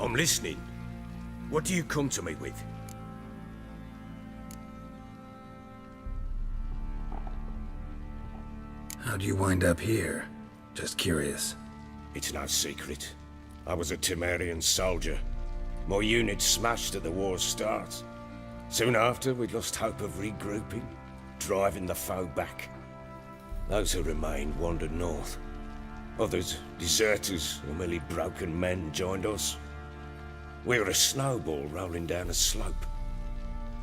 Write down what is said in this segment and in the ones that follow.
I'm listening. What do you come to me with? How'd you wind up here? Just curious. It's no secret. I was a Temerian soldier. My unit smashed at the war's start. Soon after, we'd lost hope of regrouping, driving the foe back. Those who remained wandered north. Others, deserters or merely broken men, joined us. We were a snowball rolling down a slope.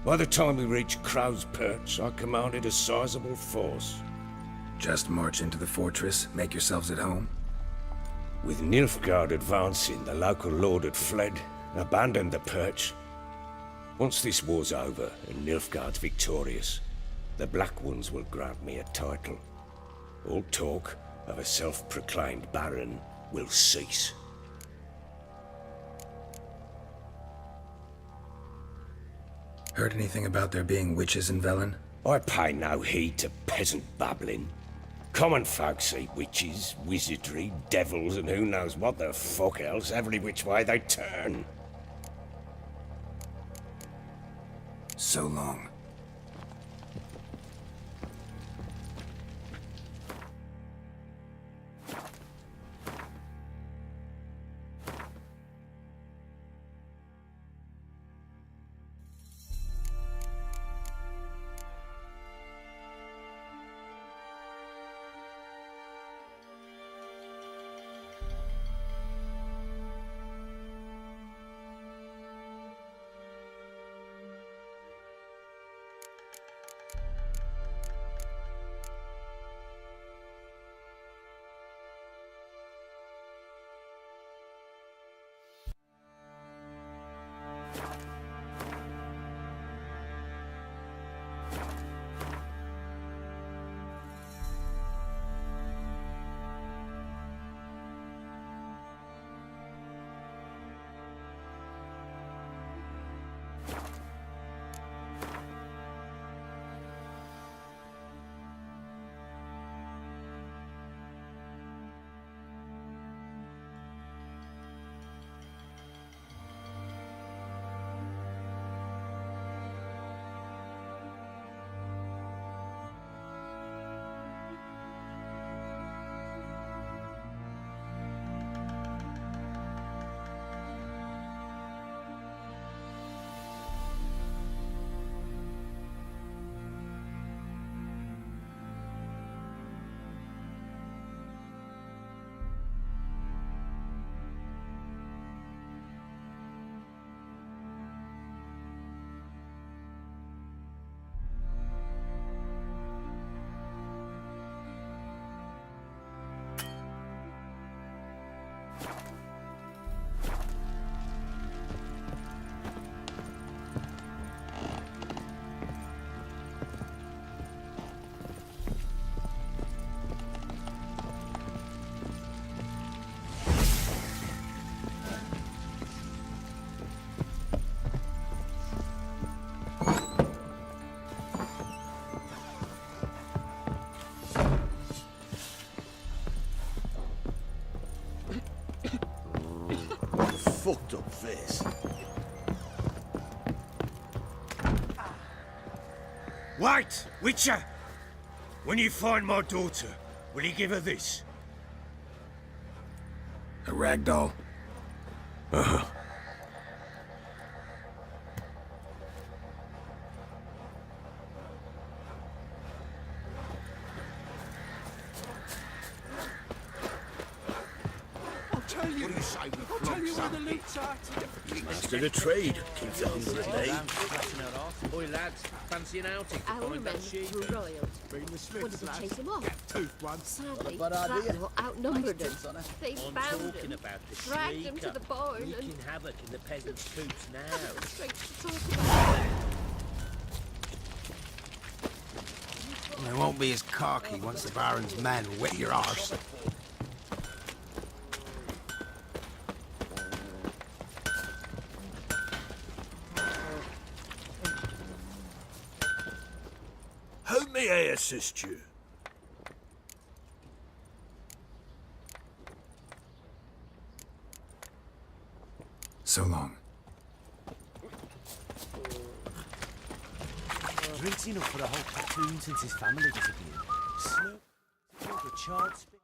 By the time we reached Crow's Perch, I commanded a sizable force. Just march into the fortress, make yourselves at home? With Nilfgaard advancing, the local lord had fled, abandoned the Perch. Once this war's over and Nilfgaard's victorious, the Black Ones will grant me a title. All talk of a self-proclaimed baron will cease. Heard anything about there being witches in Velen? I pay no heed to peasant babbling. Common folk see witches, wizardry, devils, and who knows what the fuck else every which way they turn. So long. Fucked up face. Wait, Witcher! When you find my daughter, will you give her this? A ragdoll? Uh-huh. Master of trade. Keeps the hunger at bay. Boy, lads, fancy an outing to Our find men that sheep. were roiled. Wanted to chase him off. Sadly, Ratnor outnumbered them. They I'm bound talking him, about the dragged him to sneaker, the barn, and wreaking havoc in the peasants' coops now. strength to talk about. They won't be as cocky once the Baron's men whip your arse. How may I assist you? So long. Drinks enough for a whole platoon since his family disappeared. Slow. The child spit.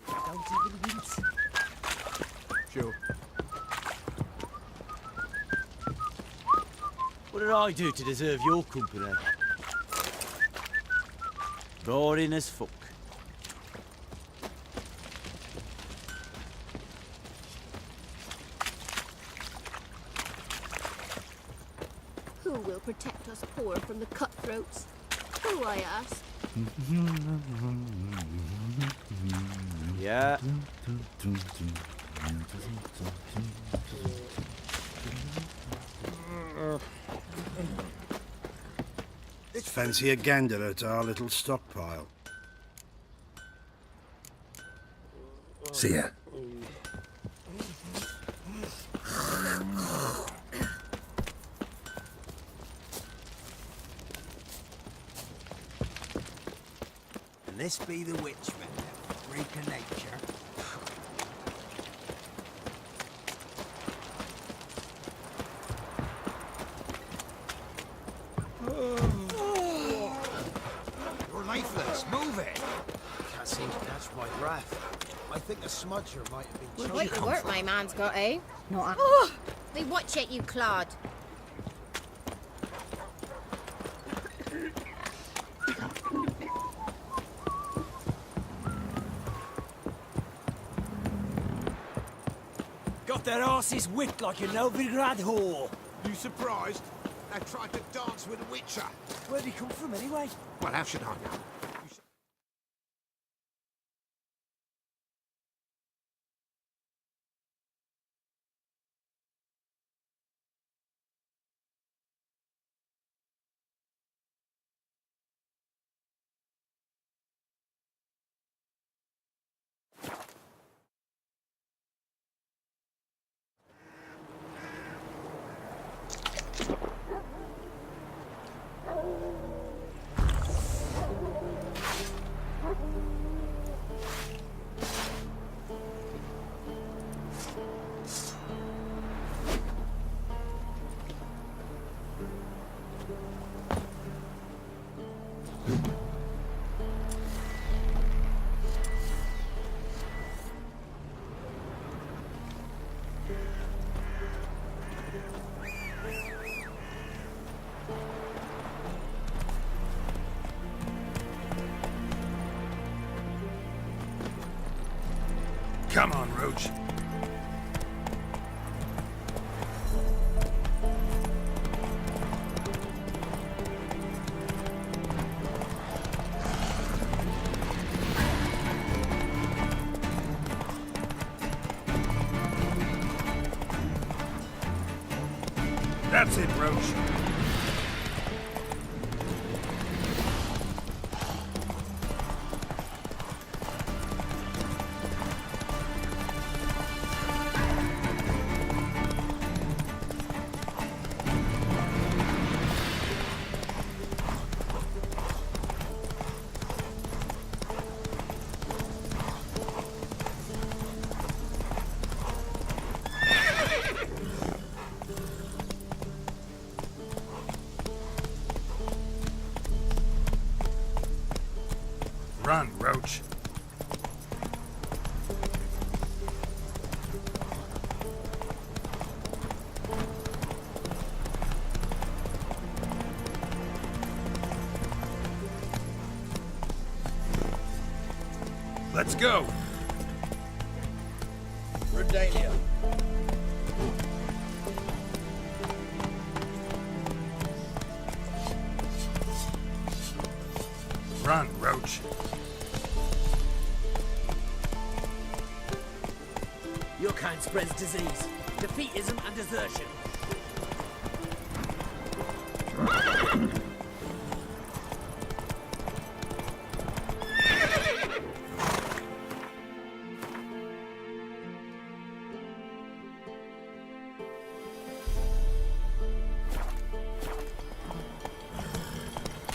Don't even wince. Sure. What did I do to deserve your company? Boring as fuck. Who will protect us poor from the cutthroats? Who, I ask? Yeah. Fancy a gander at our little stockpile. See ya. And this be the witch man, freak of nature. You're lifeless. Move it. Can't seem to catch my breath. I think the smudger might have been Quite the work my man's got, eh? Not Oh, they watch it, you clod. Got their asses whipped like a Novigrad whore. You surprised? They tried to dance with a witcher. Where'd he come from anyway? Well, how should I know? Come on, Roach. That's it, Roach. Run, Roach. Let's go. Redalia. Run, Roach. Your kind spreads disease, defeatism and desertion.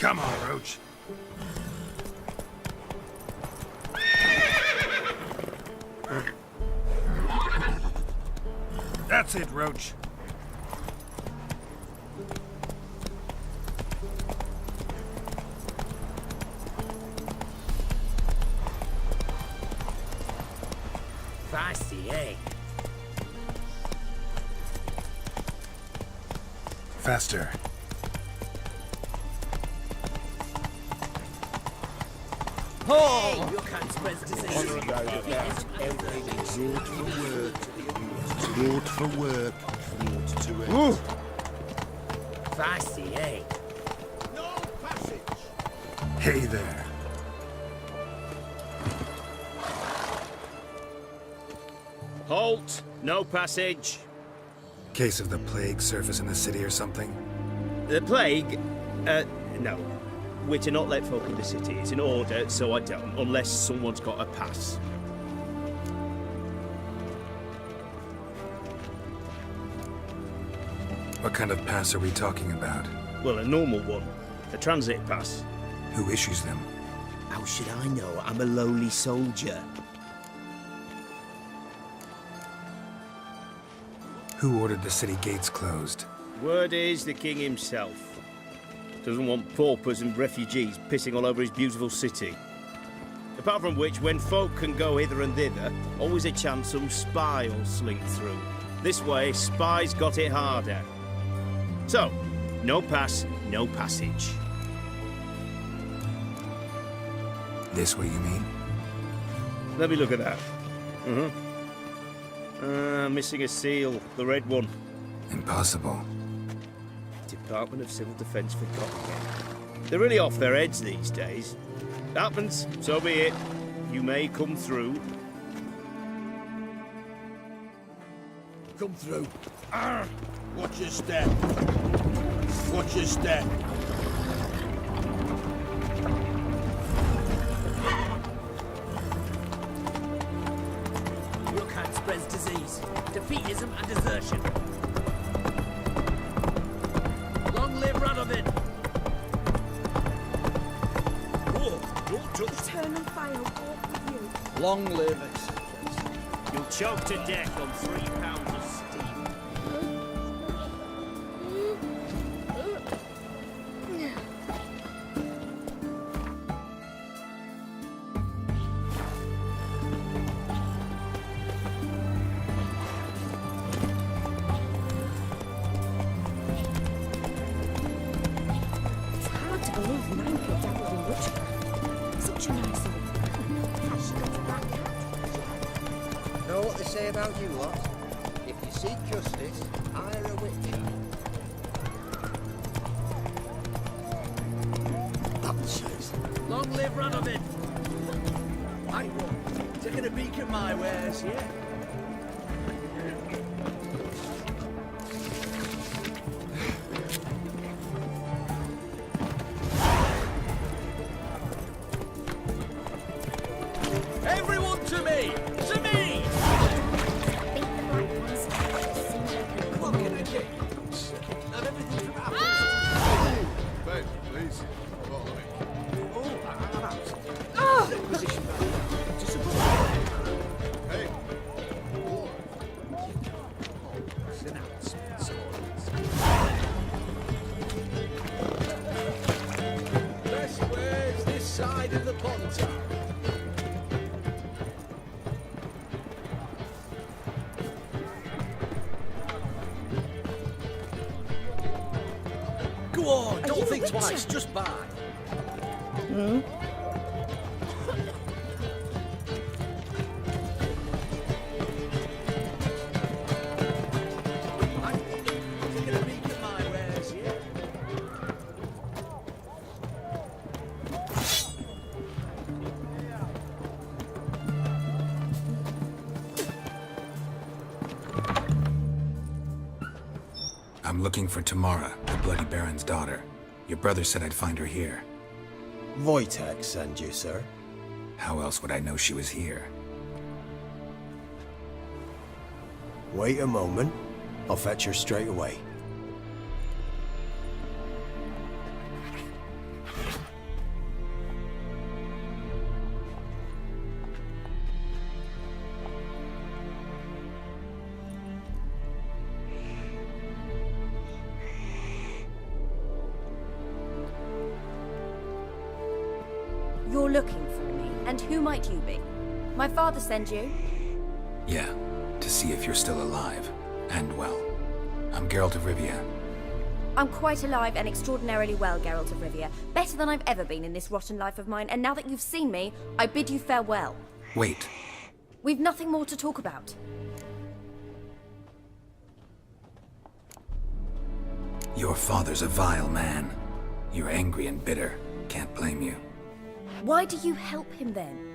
Come on, Roach. That's it, Roach. Feisty, eh? Faster. Oh! Your kind spreads disease. Brought for work. Brought to it. Feisty, eh? No passage! Hey there. Halt! No passage. Case of the plague surface in the city or something? The plague? No. We're to not let folk in the city. It's an order, so I don't, unless someone's got a pass. What kind of pass are we talking about? Well, a normal one. A transit pass. Who issues them? How should I know? I'm a lowly soldier. Who ordered the city gates closed? Word is the king himself. Doesn't want paupers and refugees pissing all over his beautiful city. Apart from which, when folk can go hither and thither, always a chance some spy will slink through. This way, spies got it harder. So, no pass, no passage. This way, you mean? Let me look at that. Missing a seal, the red one. Impossible. Department of Civil Defence forgot again. They're really off their heads these days. Happens, so be it. You may come through. Come through. Watch your step. Watch your step. Your kind spreads disease, defeatism and desertion. Long live Radovid! Whoa, don't touch. Turn and fire walk with you. Long live Exodus. You'll choke to death on 3 pounds of steam. It's hard to believe Manfred dabbled in witchcraft. Such a nice old passionate black cat. Know what they say about you lot? If you seek justice, hire a witch. Long live Radovid! I won't. Taking a peek at my wares, yeah? Everyone to me! To me! Beat the black ones. What can I get? Have everything from apples. Babe, please. Follow me. Oh, I'm out. Position back. Just above. Hey. Sit down, Best ways this side of the pond town. Go on, don't think twice, just buy. I'm taking a peek at my wares, yeah? I'm looking for Tamara, the Bloody Baron's daughter. Your brother said I'd find her here. Wojtek send you, sir. How else would I know she was here? Wait a moment. I'll fetch her straight away. you're looking for me, and who might you be? My father sent you? Yeah, to see if you're still alive. And well. I'm Geralt of Rivia. I'm quite alive and extraordinarily well, Geralt of Rivia. Better than I've ever been in this rotten life of mine, and now that you've seen me, I bid you farewell. Wait. We've nothing more to talk about. Your father's a vile man. You're angry and bitter. Can't blame you. Why do you help him then?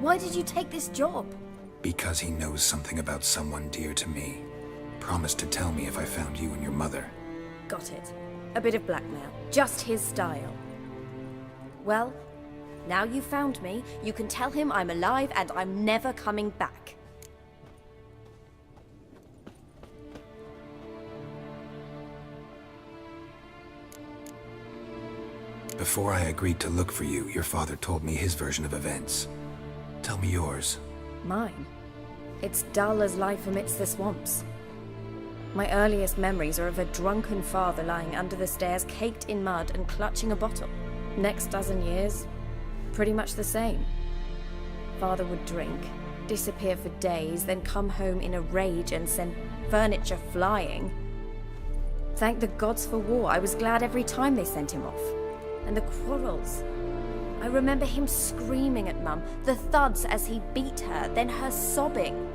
Why did you take this job? Because he knows something about someone dear to me. Promised to tell me if I found you and your mother. Got it. A bit of blackmail. Just his style. Well, now you've found me, you can tell him I'm alive and I'm never coming back. Before I agreed to look for you, your father told me his version of events. Tell me yours. Mine? It's dull as life amidst the swamps. My earliest memories are of a drunken father lying under the stairs, caked in mud and clutching a bottle. Next dozen years, pretty much the same. Father would drink, disappear for days, then come home in a rage and send furniture flying. Thank the gods for war. I was glad every time they sent him off. And the quarrels. I remember him screaming at Mum, the thuds as he beat her, then her sobbing.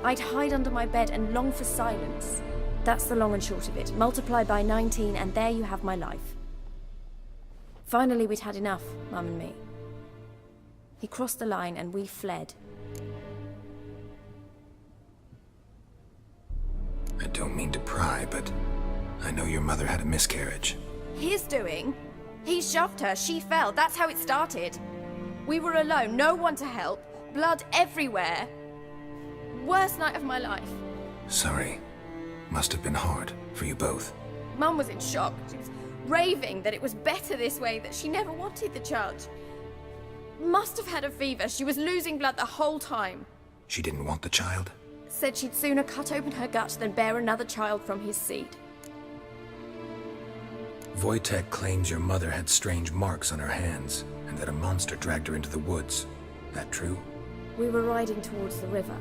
I'd hide under my bed and long for silence. That's the long and short of it. Multiply by 19 and there you have my life. Finally, we'd had enough, Mum and me. He crossed the line and we fled. I don't mean to pry, but I know your mother had a miscarriage. His doing? He shoved her, she fell, that's how it started. We were alone, no one to help, blood everywhere. Worst night of my life. Sorry. Must have been hard for you both. Mum was in shock. She was raving that it was better this way, that she never wanted the child. Must have had a fever. She was losing blood the whole time. She didn't want the child? Said she'd sooner cut open her gut than bear another child from his seed. Wojtek claims your mother had strange marks on her hands, and that a monster dragged her into the woods. That true? We were riding towards the river.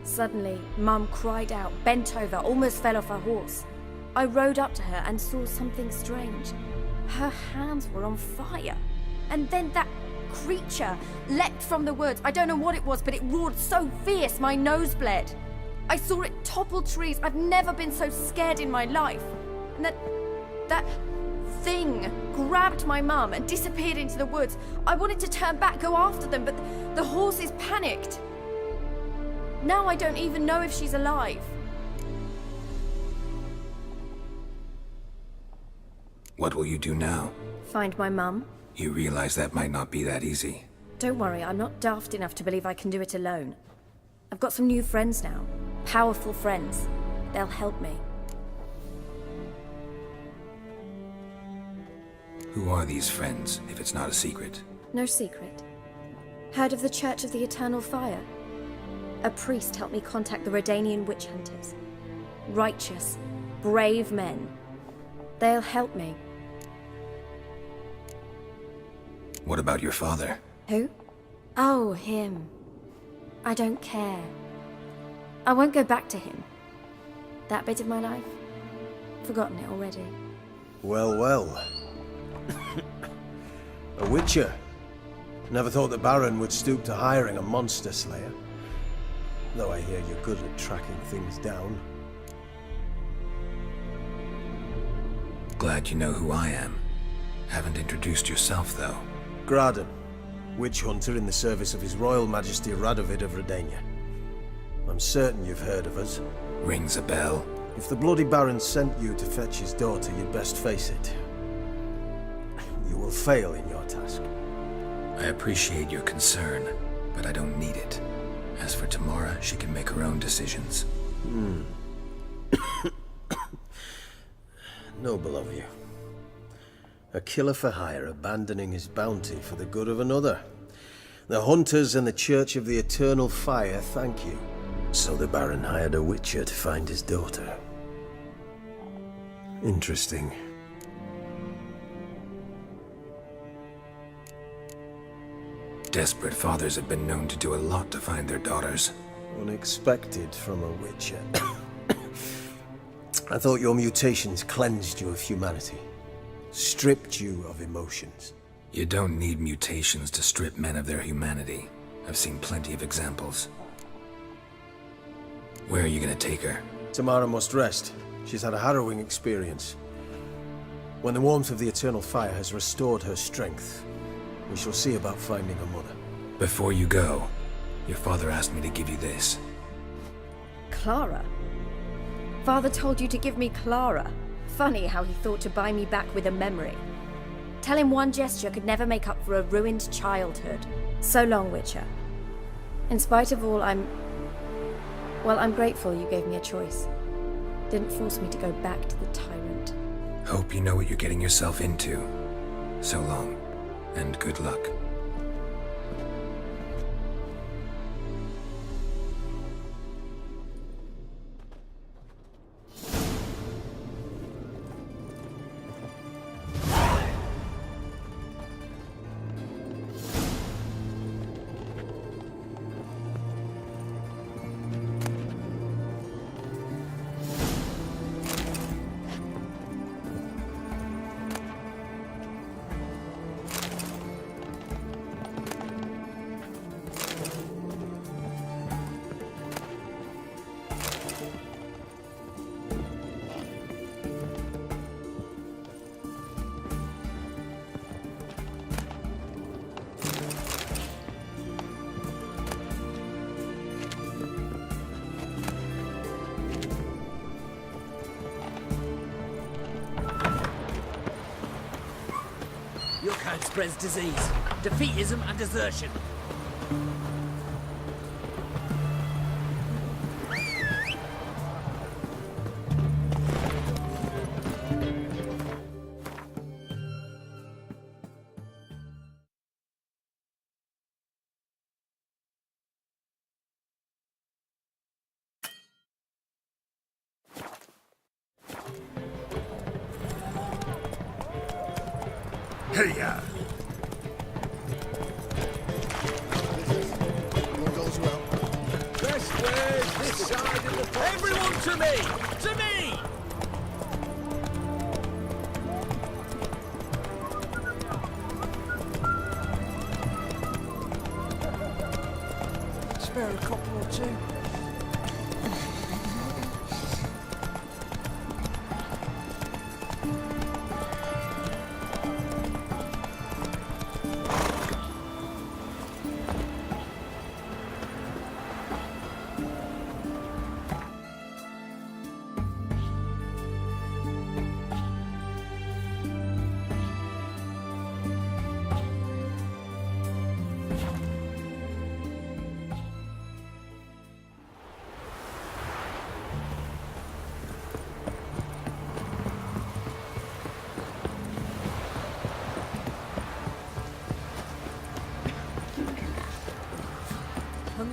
Suddenly, Mum cried out, bent over, almost fell off her horse. I rode up to her and saw something strange. Her hands were on fire. And then that creature leapt from the woods. I don't know what it was, but it roared so fierce my nose bled. I saw it topple trees. I've never been so scared in my life. And that thing grabbed my mum and disappeared into the woods. I wanted to turn back, go after them, but the horses panicked. Now I don't even know if she's alive. What will you do now? Find my mum. You realize that might not be that easy. Don't worry, I'm not daft enough to believe I can do it alone. I've got some new friends now. Powerful friends. They'll help me. Who are these friends, if it's not a secret? No secret. Heard of the Church of the Eternal Fire? A priest helped me contact the Redanian witch hunters. Righteous, brave men. They'll help me. What about your father? Who? Oh, him. I don't care. I won't go back to him. That bit of my life? Forgotten it already. Well, well. A witcher. Never thought the Baron would stoop to hiring a monster slayer. Though I hear you're good at tracking things down. Glad you know who I am. Haven't introduced yourself, though. Graden, witch hunter in the service of His Royal Majesty Radovid of Redania. I'm certain you've heard of us. Rings a bell. If the Bloody Baron sent you to fetch his daughter, you'd best face it. You will fail in your task. I appreciate your concern, but I don't need it. As for Tamara, she can make her own decisions. Noble of you. A killer for hire abandoning his bounty for the good of another. The hunters and the Church of the Eternal Fire thank you. So the Baron hired a witcher to find his daughter. Interesting. Desperate fathers have been known to do a lot to find their daughters. Unexpected from a witcher. I thought your mutations cleansed you of humanity, stripped you of emotions. You don't need mutations to strip men of their humanity. I've seen plenty of examples. Where are you gonna take her? Tamara must rest. She's had a harrowing experience. When the warmth of the eternal fire has restored her strength, we shall see about finding her mother. Before you go, your father asked me to give you this. Clara? Father told you to give me Clara. Funny how he thought to buy me back with a memory. Tell him one gesture could never make up for a ruined childhood. So long, Witcher. In spite of all, I'm grateful you gave me a choice. Didn't force me to go back to the tyrant. Hope you know what you're getting yourself into. So long, and good luck. Your kind spreads disease, defeatism and desertion. Hey-ya! All goes well. Best ways this side of the pond. Everyone to me! To me! Spare a couple or two.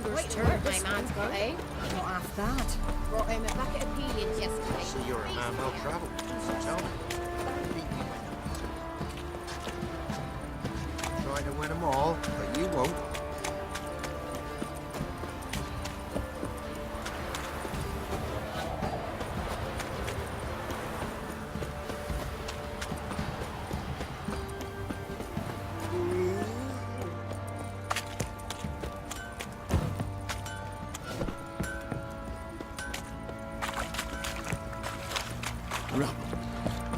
Quite hurt my man's got, eh? Not half that. Brought home a packet of peelings yesterday. So you're a man well travelled. So tell me. Try to win them all, but you won't.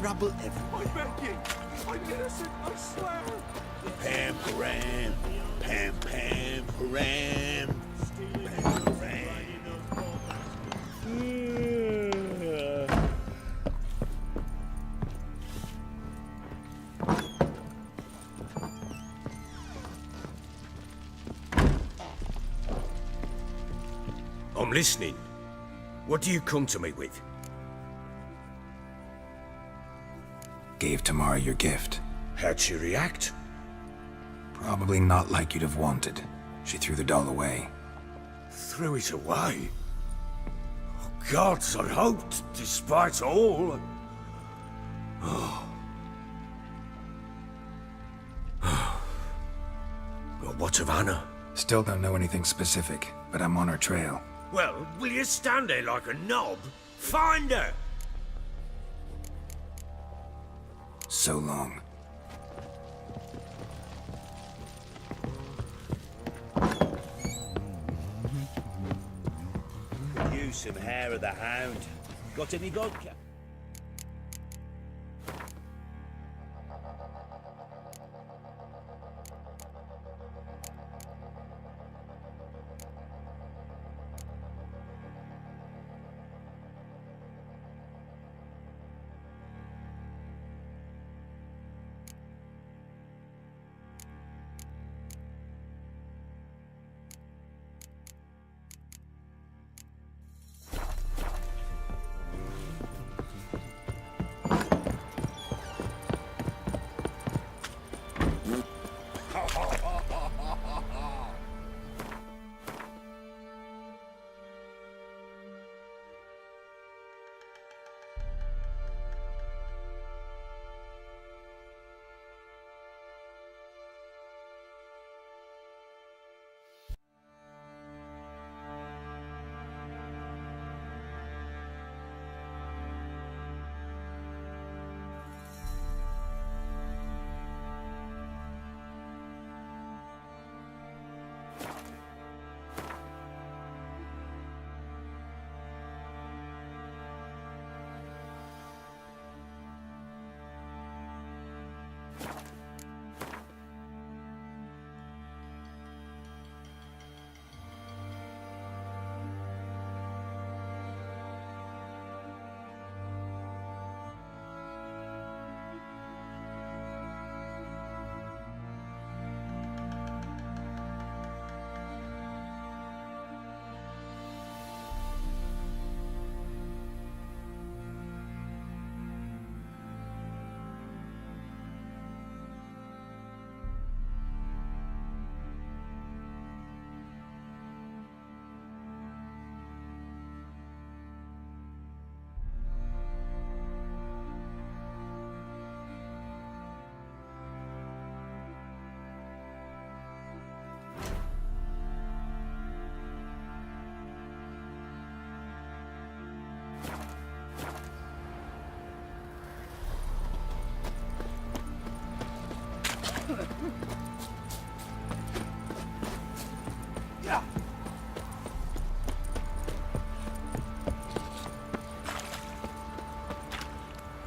Rubble everywhere. I beg you. I'm innocent, I swear. Pam, param. Pam, pam, param. Pam, param. I'm listening. What do you come to me with? Gave Tamara your gift. How'd she react? Probably not like you'd have wanted. She threw the doll away. Threw it away? Oh, gods, I hoped, despite all. Oh. Well, what of honor. Still don't know anything specific, but I'm on her trail. Well, will you stand there like a knob? Find her! So long. Could use some hair of the hound. Got any vodka?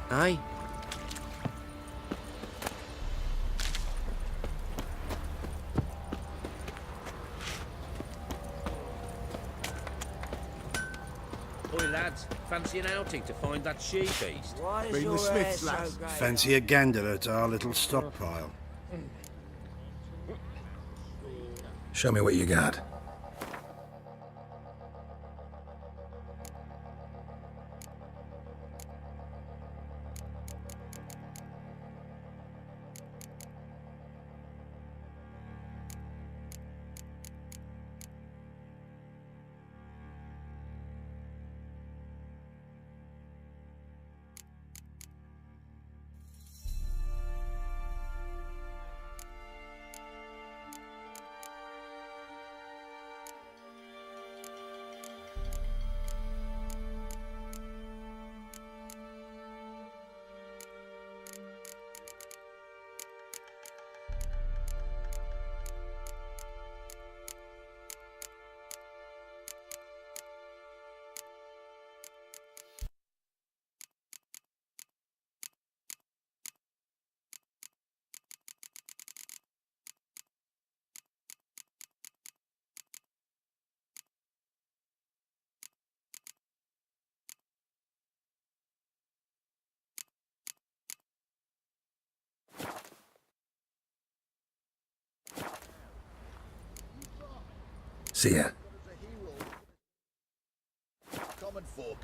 Aye. Oi, lads, fancy an outing to find that she-beast? Why is Bring your the Smiths, hair so lads. grey? Fancy a gander at our little stockpile. Show me what you got. See ya. Common folk.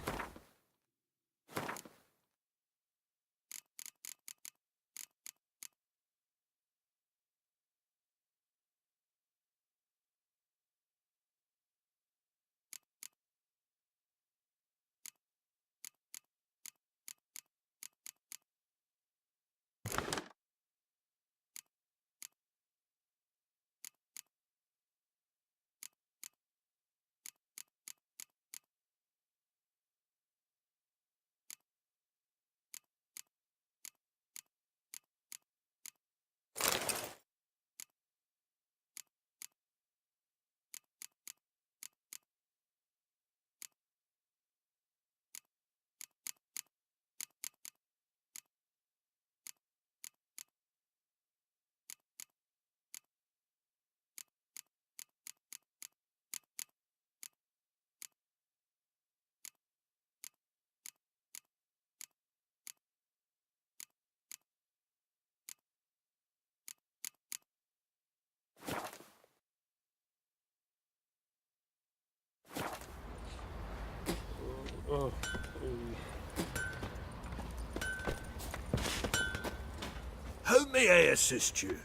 How may I assist you?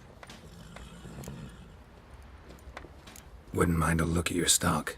Wouldn't mind a look at your stock.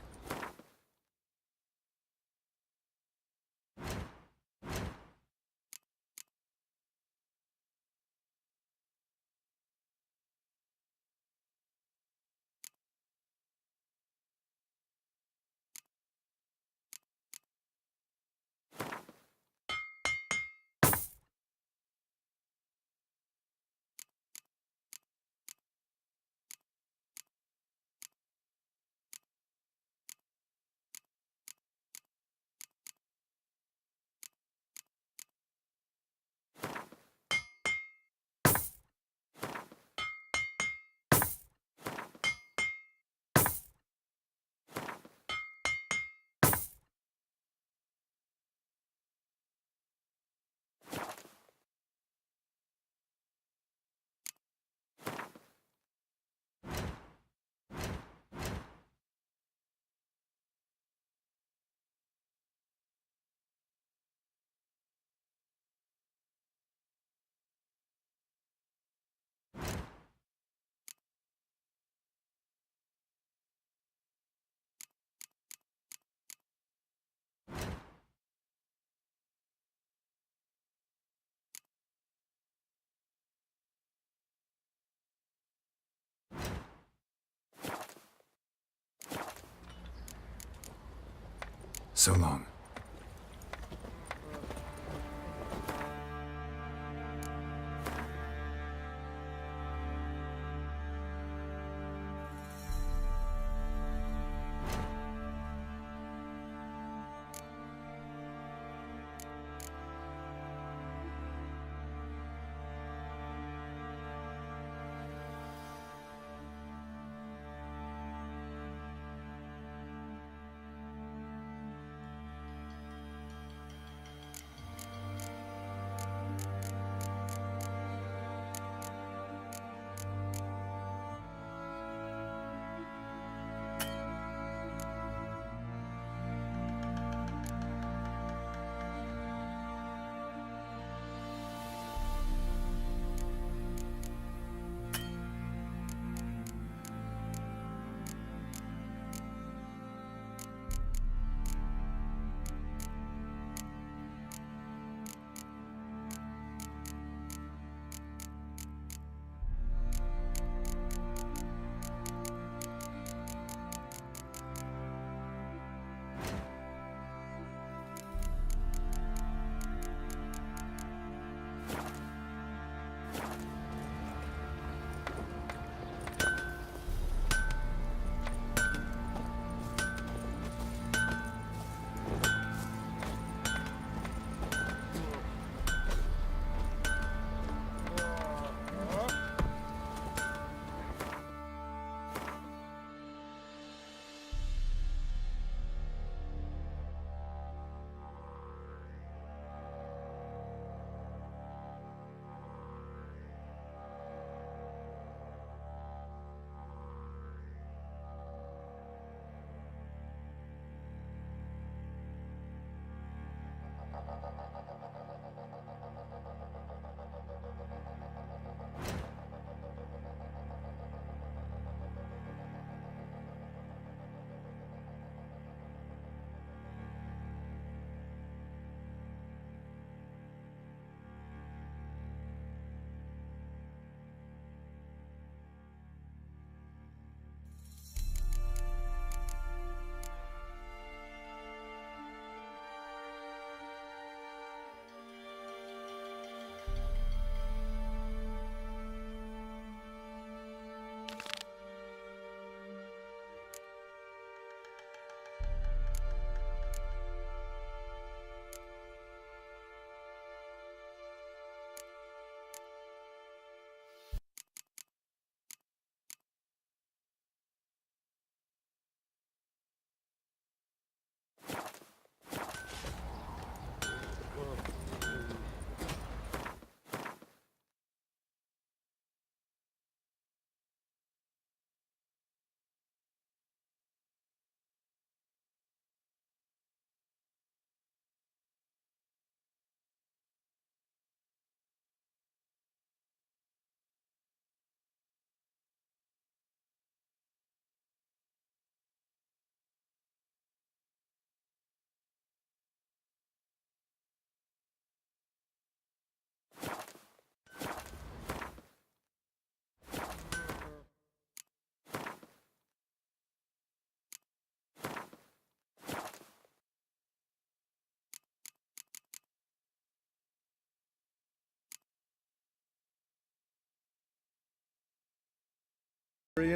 So long.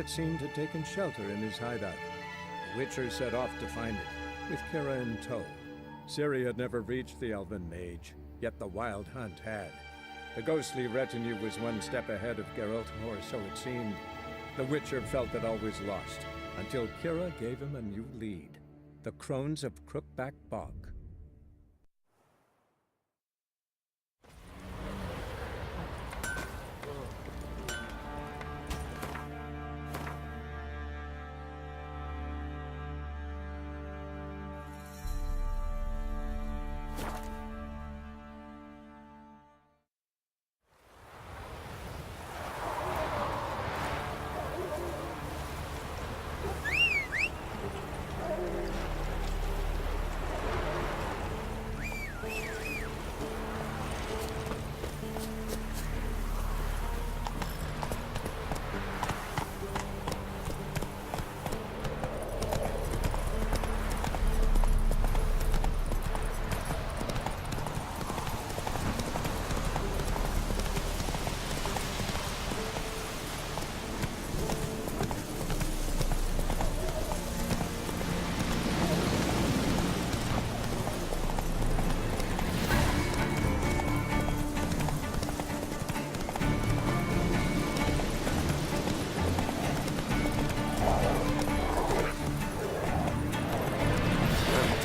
it seemed, had taken shelter in his hideout. The Witcher set off to find it, with Ciri in tow. Ciri had never reached the Elven Mage, yet the Wild Hunt had. The ghostly retinue was one step ahead of Geralt, or so it seemed. The Witcher felt that all was lost, until Ciri gave him a new lead. The Crones of Crookback Bog.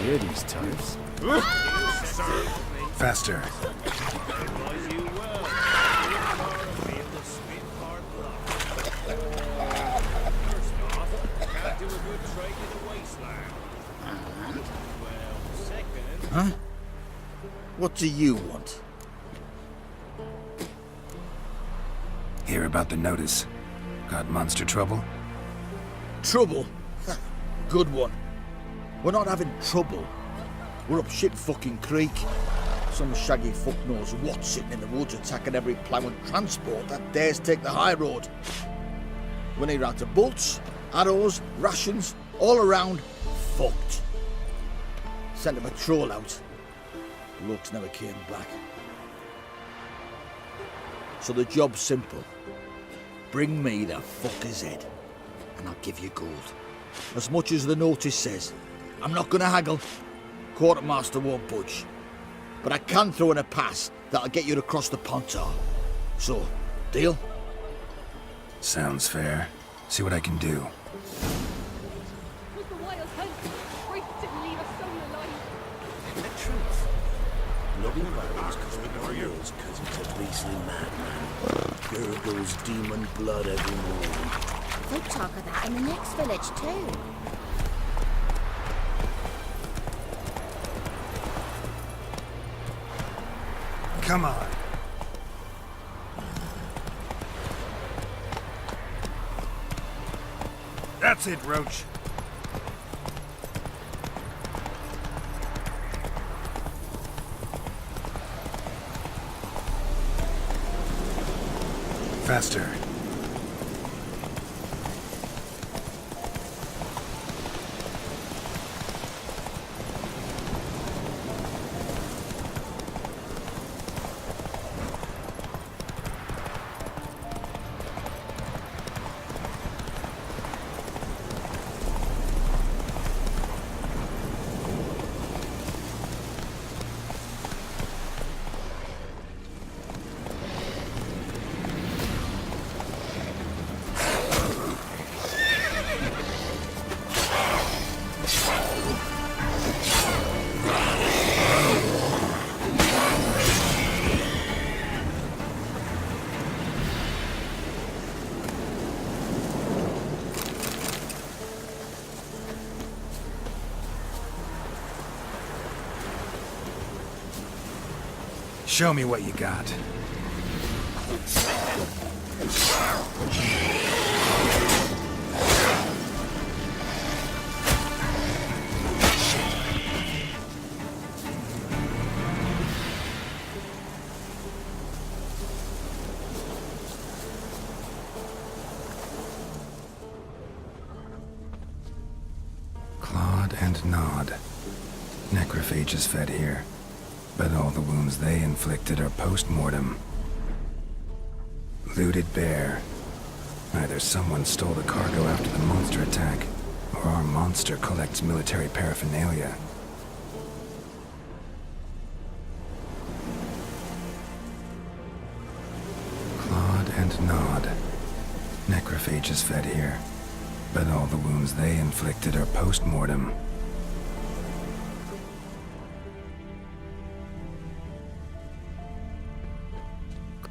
These types. Faster. Huh? What do you want? Hear about the notice. Got monster trouble? Trouble? Good one. We're not having trouble. We're up shit fucking creek. Some shaggy fuck knows what's sitting in the woods attacking every plough and transport that dares take the high road. When they're out of bolts, arrows, rations, all around, fucked. Sent a patrol out. Blokes never came back. So the job's simple. Bring me the fucker's head, and I'll give you gold. As much as the notice says. I'm not gonna haggle. Quartermaster won't budge. But I can throw in a pass that'll get you across the Pontar. So, deal? Sounds fair. See what I can do. Was the wild hunt? Freaks didn't leave us soul alive. The truth. Nothing about these cosmic warriors, because he's a beastly madman. Gurgles demon blood every morning. Folk talk of that in the next village too. Come on. That's it, Roach. Faster. Show me what you got. Clawed and gnawed. Necrophages fed here. But all the wounds they inflicted are post-mortem. Looted bear. Either someone stole the cargo after the monster attack, or our monster collects military paraphernalia. Clawed and gnawed. Necrophages fed here, but all the wounds they inflicted are post-mortem.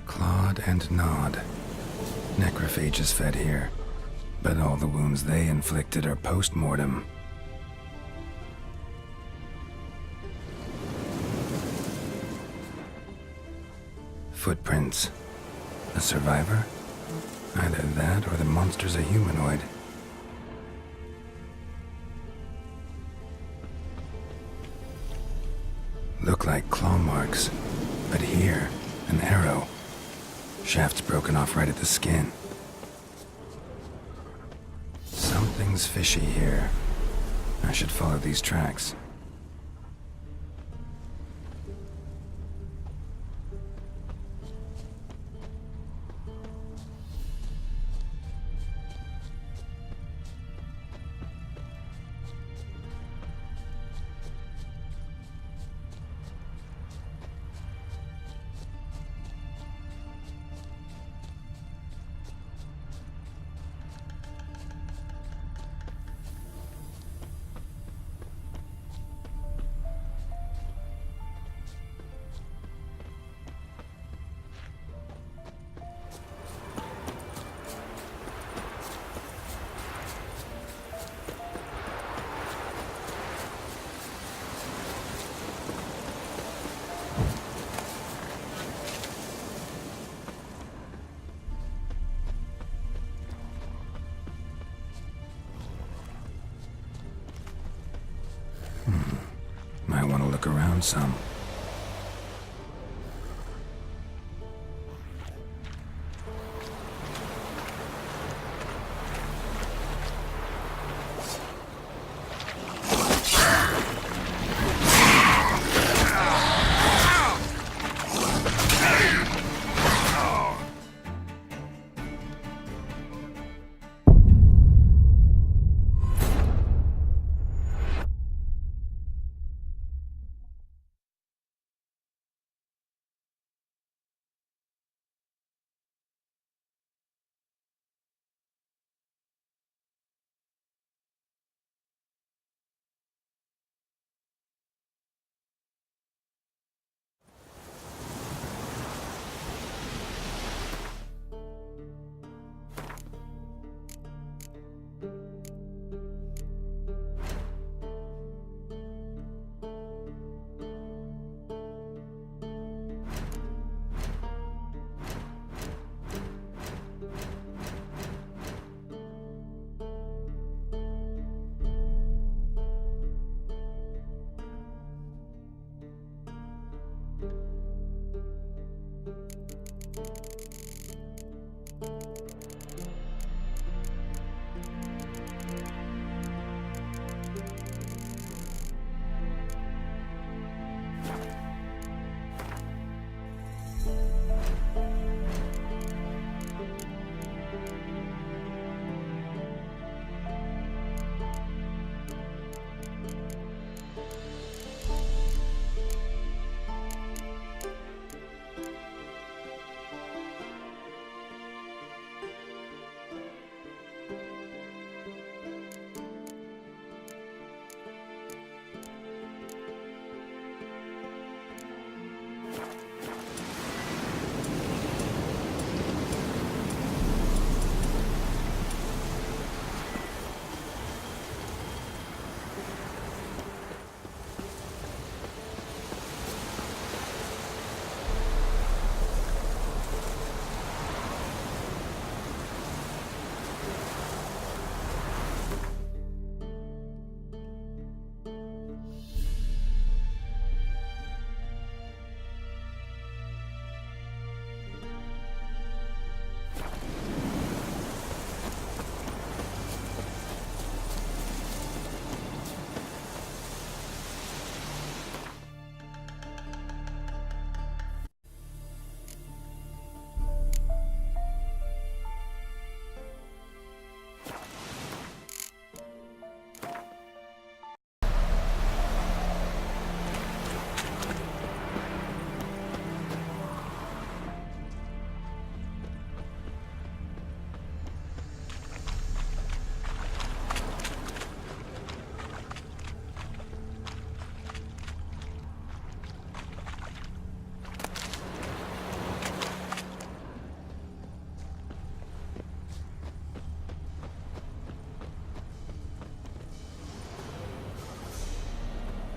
Clawed and gnawed. Necrophages fed here, but all the wounds they inflicted are post-mortem. Footprints. A survivor? Either that or the monster's a humanoid. Look like claw marks, but here, an arrow. Shaft's broken off right at the skin. Something's fishy here. I should follow these tracks. Might want to look around some.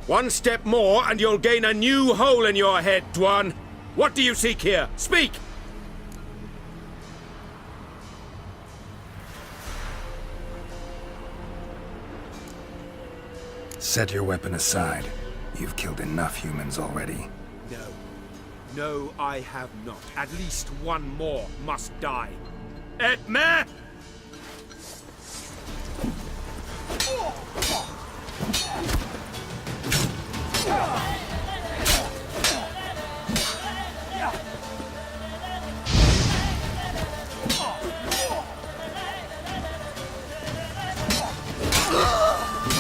One step more and you'll gain a new hole in your head, Dwan. What do you seek here? Speak! Set your weapon aside. You've killed enough humans already. No. No, I have not. At least one more must die. Etme!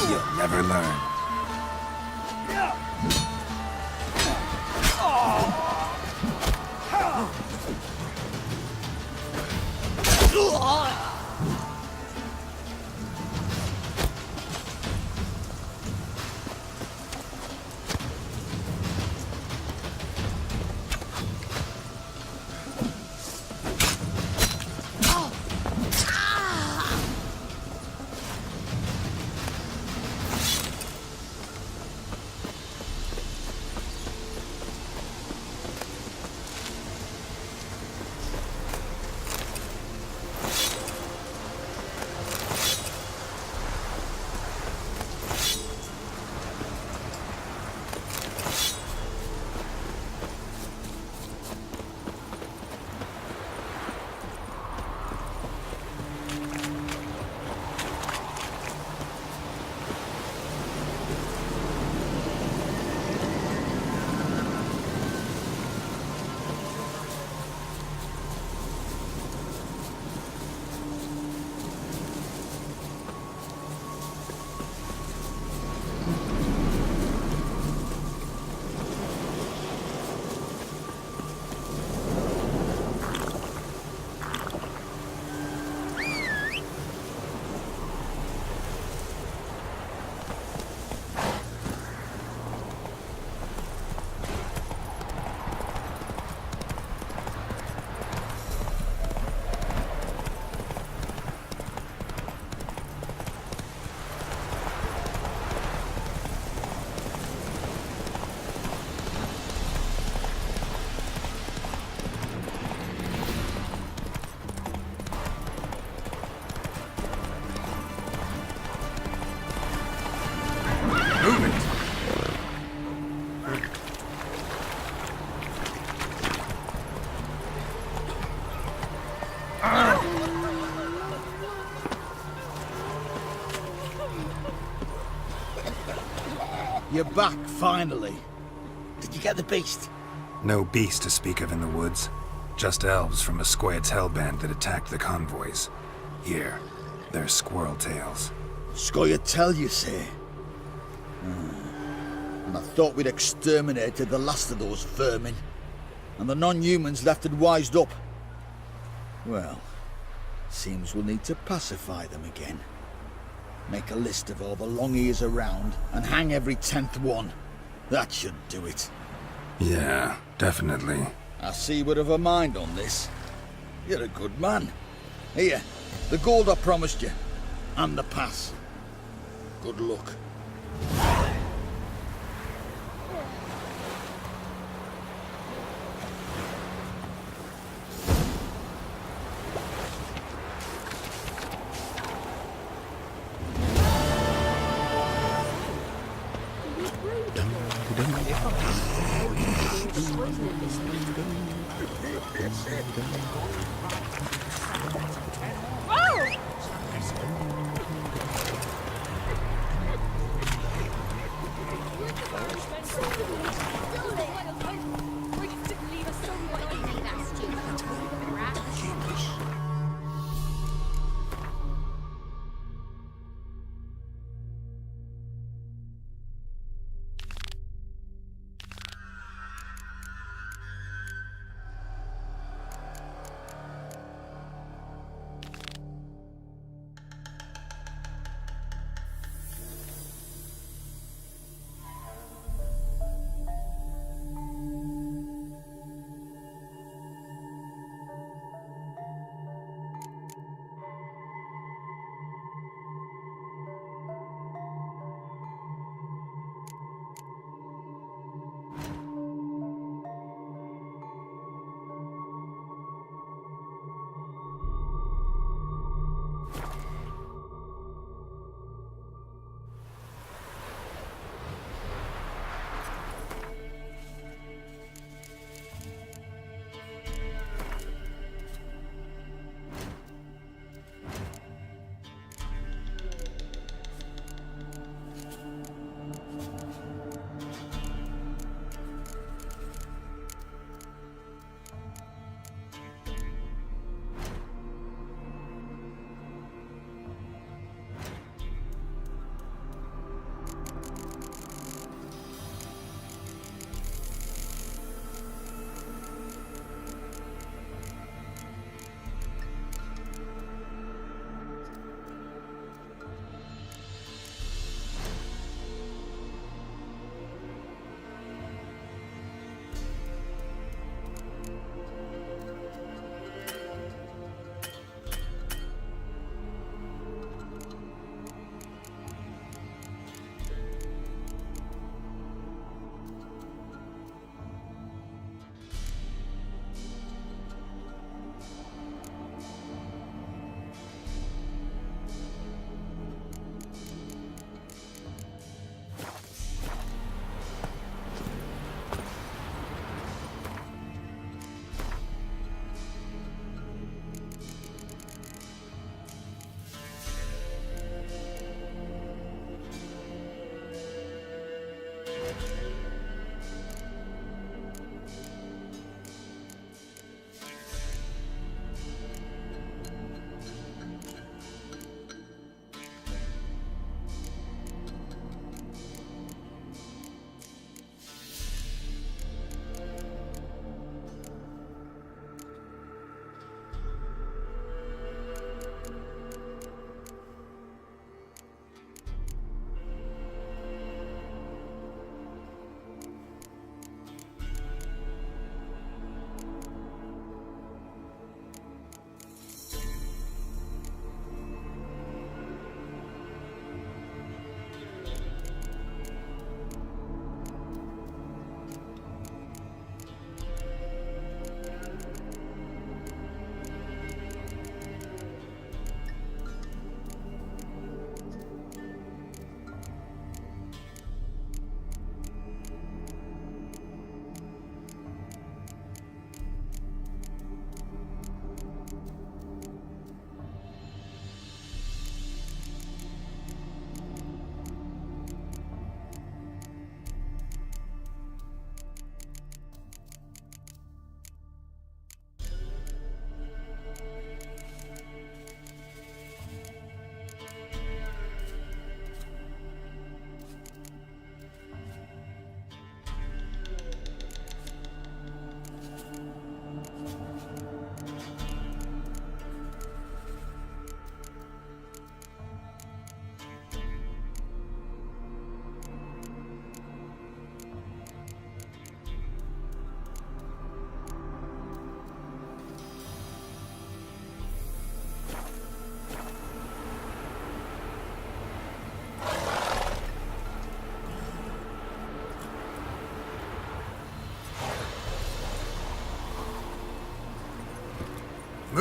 You'll never learn. You're back, finally. Did you get the beast? No beast to speak of in the woods. Just elves from a Squared's hellband that attacked the convoys. Here, they're squirrel tails. Squire tell you say? And I thought we'd exterminated the last of those vermin. And the non-humans left and wised up. Well, seems we'll need to pacify them again. Make a list of all the long ears around and hang every 10th one. That should do it. Yeah, definitely. I see you would have a mind on this. You're a good man. Here, the gold I promised you. And the pass. Good luck.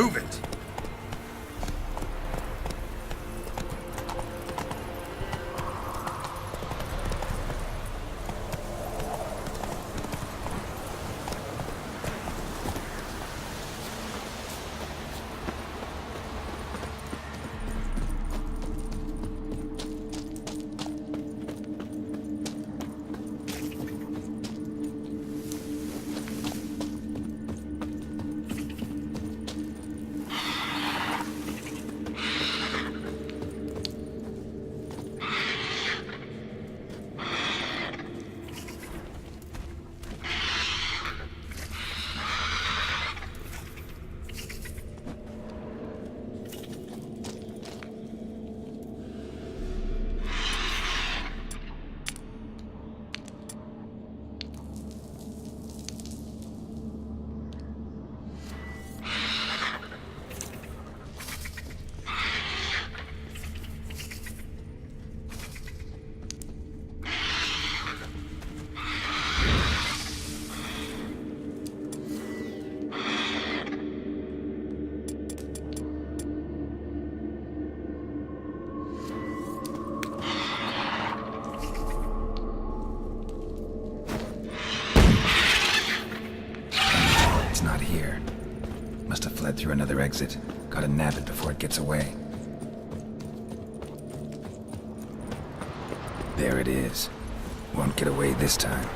Move it! Through another exit. Gotta nab it before it gets away. There it is. Won't get away this time.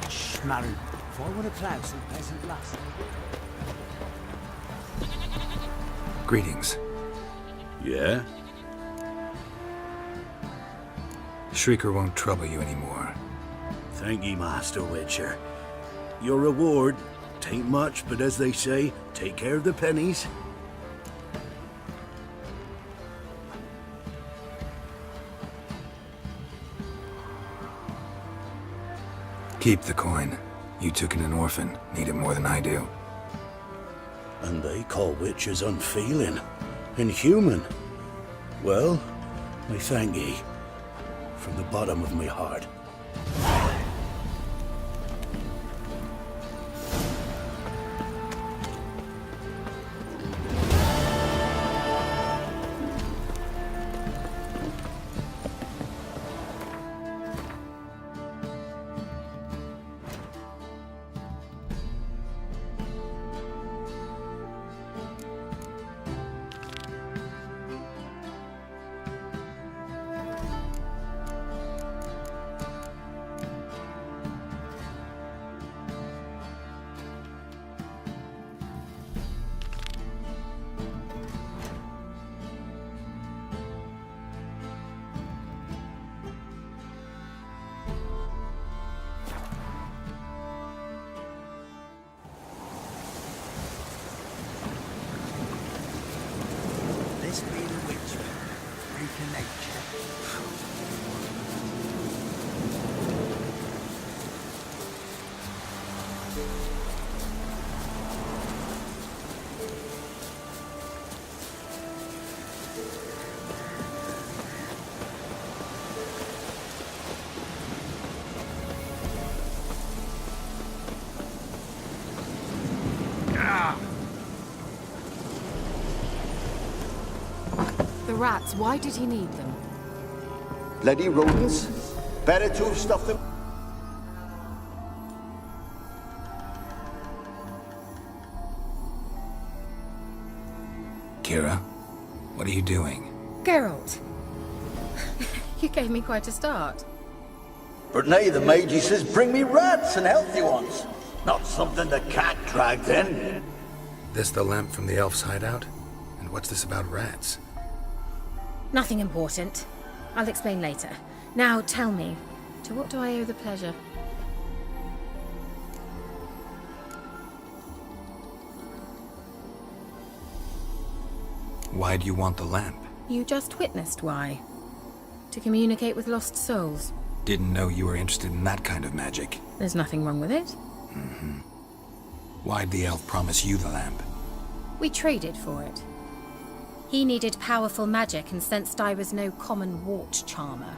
Schmarren. If I want to plough some peasant lass. Greetings. Yeah? Shrieker won't trouble you anymore. Thank ye, Master Witcher. Your reward, tain't much, but as they say, take care of the pennies. Keep the coin. You took in an orphan. Need it more than I do. And they call witches unfeeling, inhuman. Well, I thank ye, from the bottom of my heart. rats, why did he need them? Bloody rodents. Better to have stuffed them. Kira, what are you doing? Geralt! You gave me quite a start. But now the mage says bring me rats and healthy ones. Not something the cat dragged in. This the lamp from the elf's hideout? And what's this about rats? Nothing important. I'll explain later. Now tell me, to what do I owe the pleasure? Why do you want the lamp? You just witnessed why. To communicate with lost souls. Didn't know you were interested in that kind of magic. There's nothing wrong with it. Mm-hmm. Why'd the elf promise you the lamp? We traded for it. He needed powerful magic and sensed I was no common wart charmer.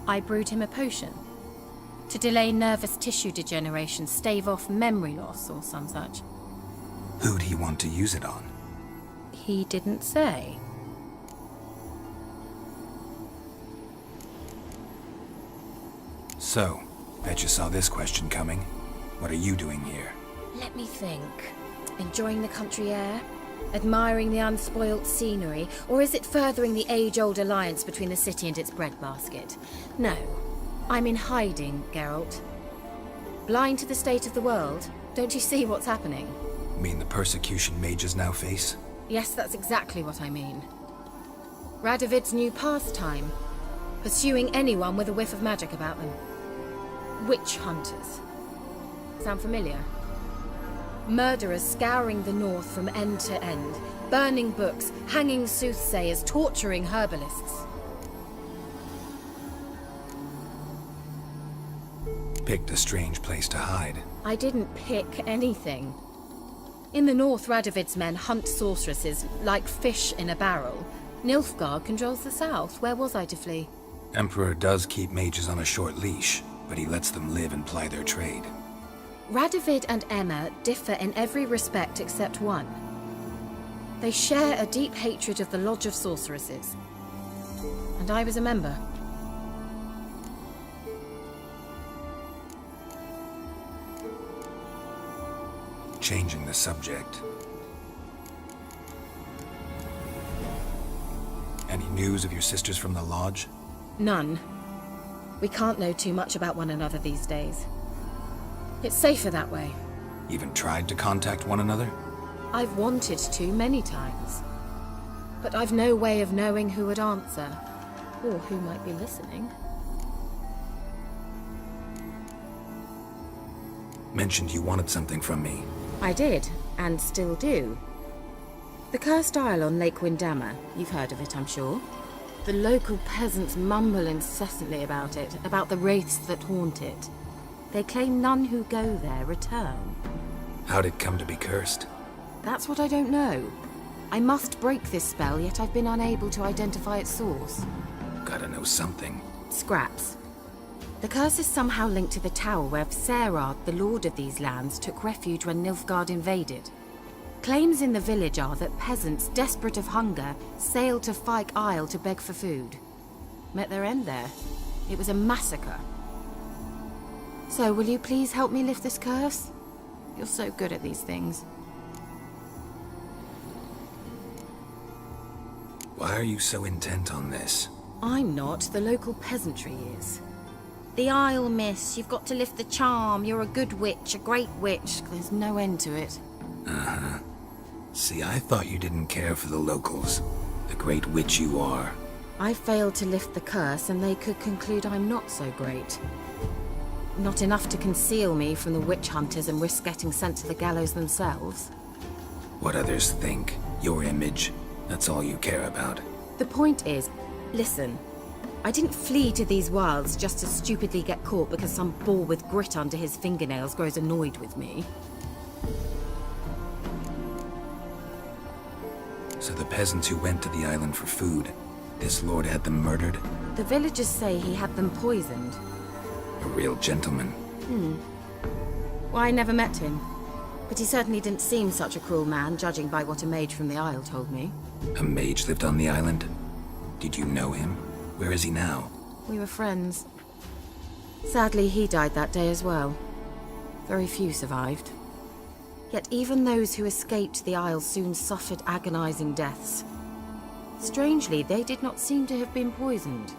I brewed him a potion. To delay nervous tissue degeneration, stave off memory loss or some such. Who'd he want to use it on? He didn't say. So, bet you saw this question coming. What are you doing here? Let me think. Enjoying the country air? Admiring the unspoilt scenery? Or is it furthering the age-old alliance between the city and its breadbasket? No. I'm in hiding, Geralt. Blind to the state of the world? Don't you see what's happening? Mean the persecution mages now face? Yes, that's exactly what I mean. Radovid's new pastime. Pursuing anyone with a whiff of magic about them. Witch hunters. Sound familiar? Murderers scouring the north from end to end, burning books, hanging soothsayers, torturing herbalists. Picked a strange place to hide. I didn't pick anything. In the north, Radovid's men hunt sorceresses like fish in a barrel. Nilfgaard controls the south. Where was I to flee? Emperor does keep mages on a short leash, but he lets them live and ply their trade. Radovid and Emma differ in every respect except one. They share a deep hatred of the Lodge of Sorceresses. And I was a member. Changing the subject. Any news of your sisters from the lodge? None. We can't know too much about one another these days. It's safer that way. Even tried to contact one another? I've wanted to many times. But I've no way of knowing who would answer, or who might be listening. Mentioned you wanted something from me. I did, and still do. The cursed isle on Lake Windammer. You've heard of it, I'm sure. The local peasants mumble incessantly about it, about the wraiths that haunt it. They claim none who go there return. How'd it come to be cursed? That's what I don't know. I must break this spell, yet I've been unable to identify its source. Gotta know something. Scraps. The curse is somehow linked to the tower where Serard, the lord of these lands, took refuge when Nilfgaard invaded. Claims in the village are that peasants, desperate of hunger, sailed to Fyke Isle to beg for food. Met their end there. It was a massacre. So, will you please help me lift this curse? You're so good at these things. Why are you so intent on this? I'm not. The local peasantry is. The Isle, miss. You've got to lift the charm. You're a good witch, a great witch. There's no end to it. Uh-huh. See, I thought you didn't care for the locals. The great witch you are. I failed to lift the curse, and they could conclude I'm not so great. Not enough to conceal me from the witch hunters and risk getting sent to the gallows themselves. What others think, your image, that's all you care about. The point is, listen, I didn't flee to these wilds just to stupidly get caught because some boar with grit under his fingernails grows annoyed with me. So the peasants who went to the island for food, this lord had them murdered? The villagers say he had them poisoned. A real gentleman. Well, I never met him. But he certainly didn't seem such a cruel man, judging by what a mage from the Isle told me. A mage lived on the island? Did you know him? Where is he now? We were friends. Sadly, he died that day as well. Very few survived. Yet even those who escaped the Isle soon suffered agonizing deaths. Strangely, they did not seem to have been poisoned.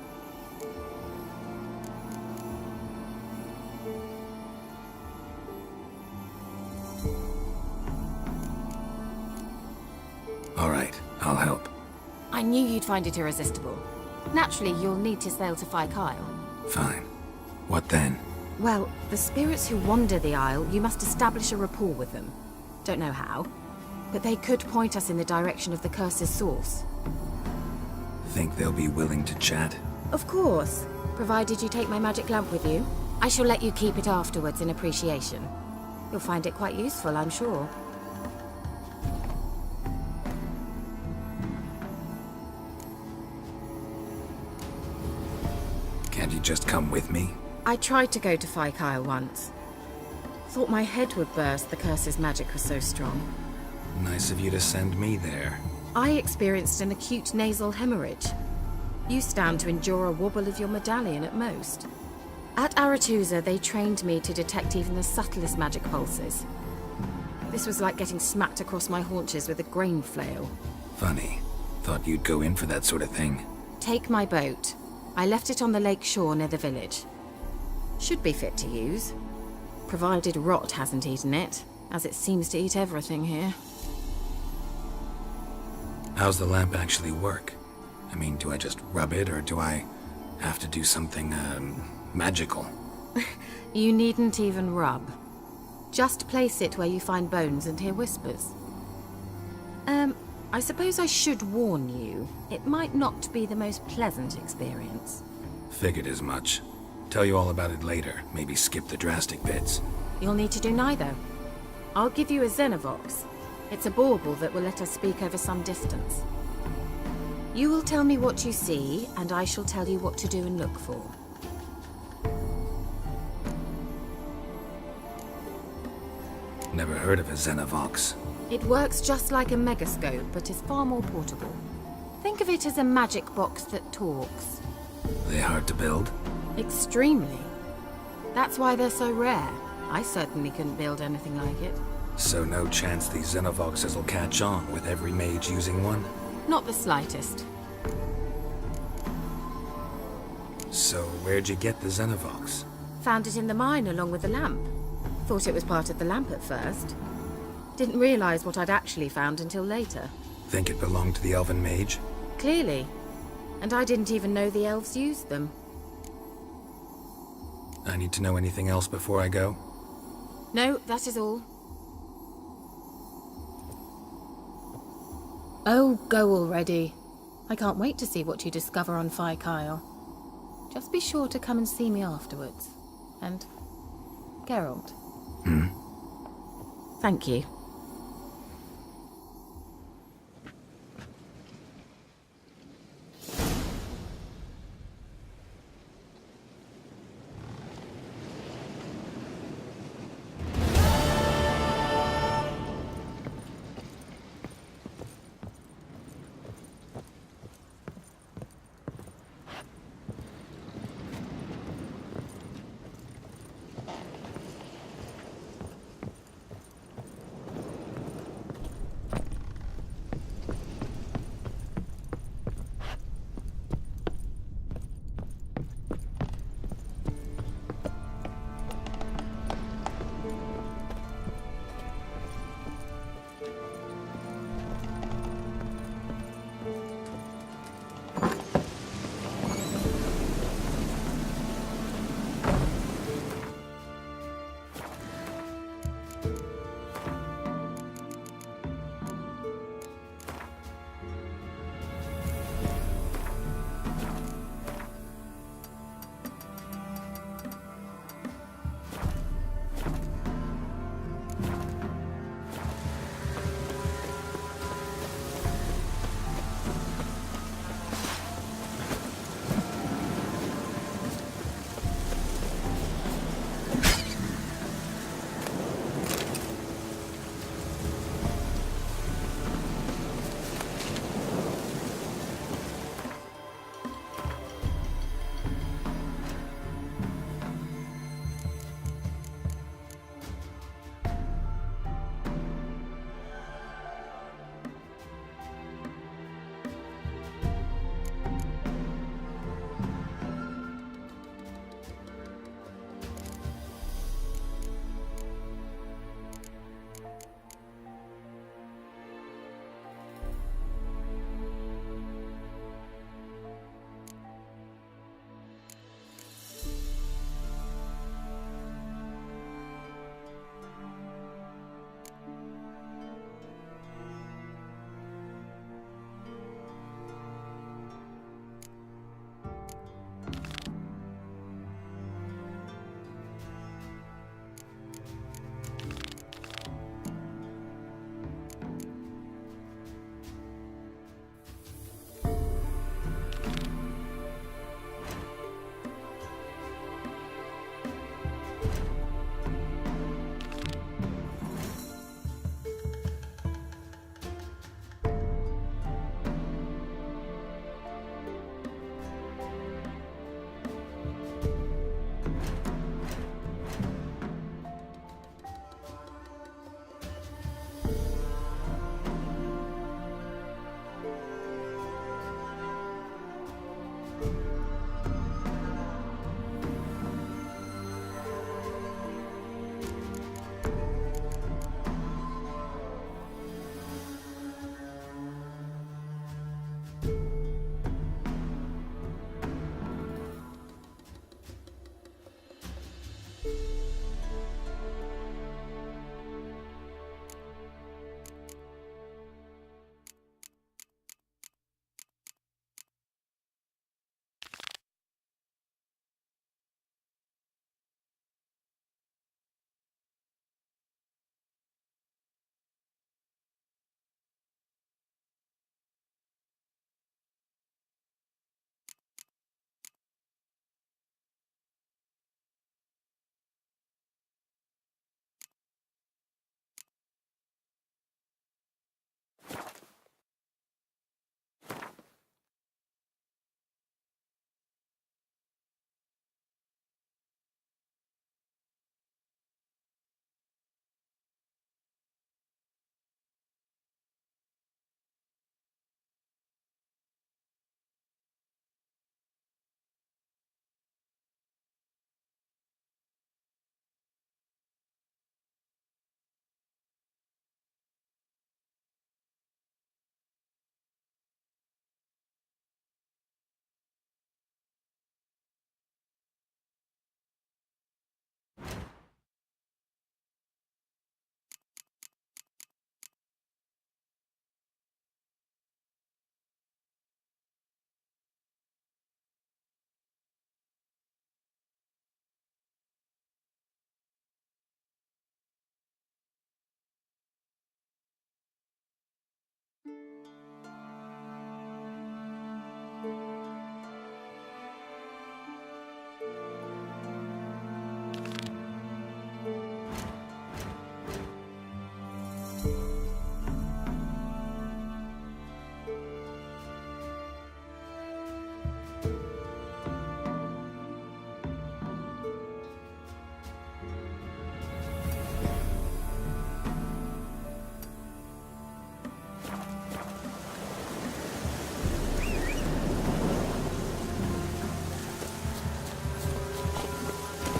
All right, I'll help. I knew you'd find it irresistible. Naturally, you'll need to sail to Kyle. Fine. What then? Well, the spirits who wander the Isle, you must establish a rapport with them. Don't know how, but they could point us in the direction of the curse's source. Think they'll be willing to chat? Of course, provided you take my magic lamp with you. I shall let you keep it afterwards in appreciation. You'll find it quite useful, I'm sure. Can't you just come with me? I tried to go to Kyle once. Thought my head would burst, the curse's magic was so strong. Nice of you to send me there. I experienced an acute nasal hemorrhage. You stand to endure a wobble of your medallion at most. At Aretusa, they trained me to detect even the subtlest magic pulses. This was like getting smacked across my haunches with a grain flail. Funny. Thought you'd go in for that sort of thing. Take my boat. I left it on the lake shore near the village. Should be fit to use. Provided rot hasn't eaten it, as it seems to eat everything here. How's the lamp actually work? I mean, do I just rub it, or do I have to do something, magical? You needn't even rub. Just place it where you find bones and hear whispers. I suppose I should warn you. It might not be the most pleasant experience. Figured as much. Tell you all about it later. Maybe skip the drastic bits. You'll need to do neither. I'll give you a Xenovox. It's a bauble that will let us speak over some distance. You will tell me what you see, and I shall tell you what to do and look for. Never heard of a Xenovox. It works just like a megascope, but is far more portable. Think of it as a magic box that talks. They hard to build? Extremely. That's why they're so rare. I certainly couldn't build anything like it. So no chance these Xenovoxes will catch on with every mage using one? Not the slightest. So where'd you get the Xenovox? Found it in the mine along with the lamp. Thought it was part of the lamp at first. Didn't realize what I'd actually found until later. Think it belonged to the elven mage? Clearly. And I didn't even know the elves used them. I need to know anything else before I go? No, that is all. Oh, go already. I can't wait to see what you discover on Kyle. Just be sure to come and see me afterwards. And Geralt. Thank you.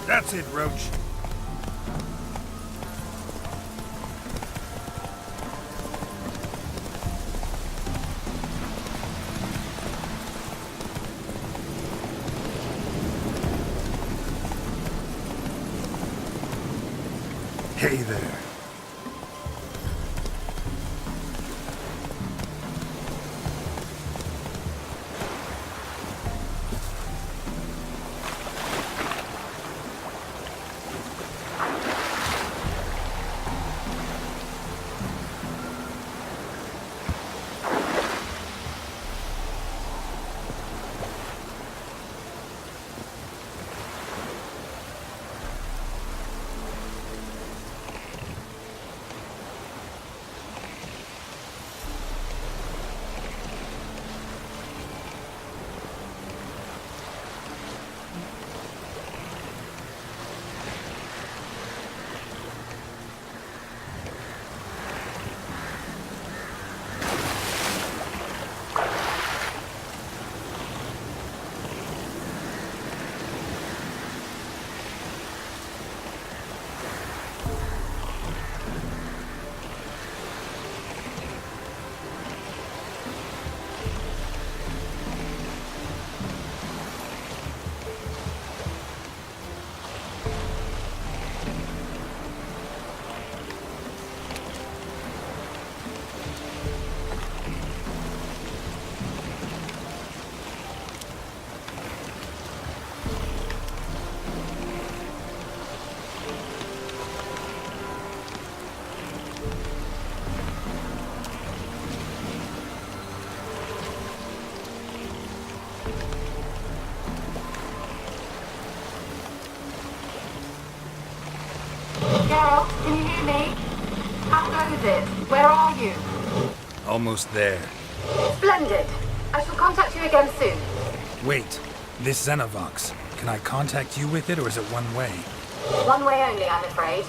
That's it, Roach. Hey there. Geralt, can you hear me? How goes it? Where are you? Almost there. Splendid. I shall contact you again soon. Wait, this Xenovox. Can I contact you with it, or is it one way? One way only, I'm afraid.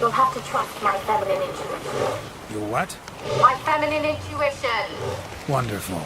You'll have to trust my feminine intuition. Your what? My feminine intuition! Wonderful.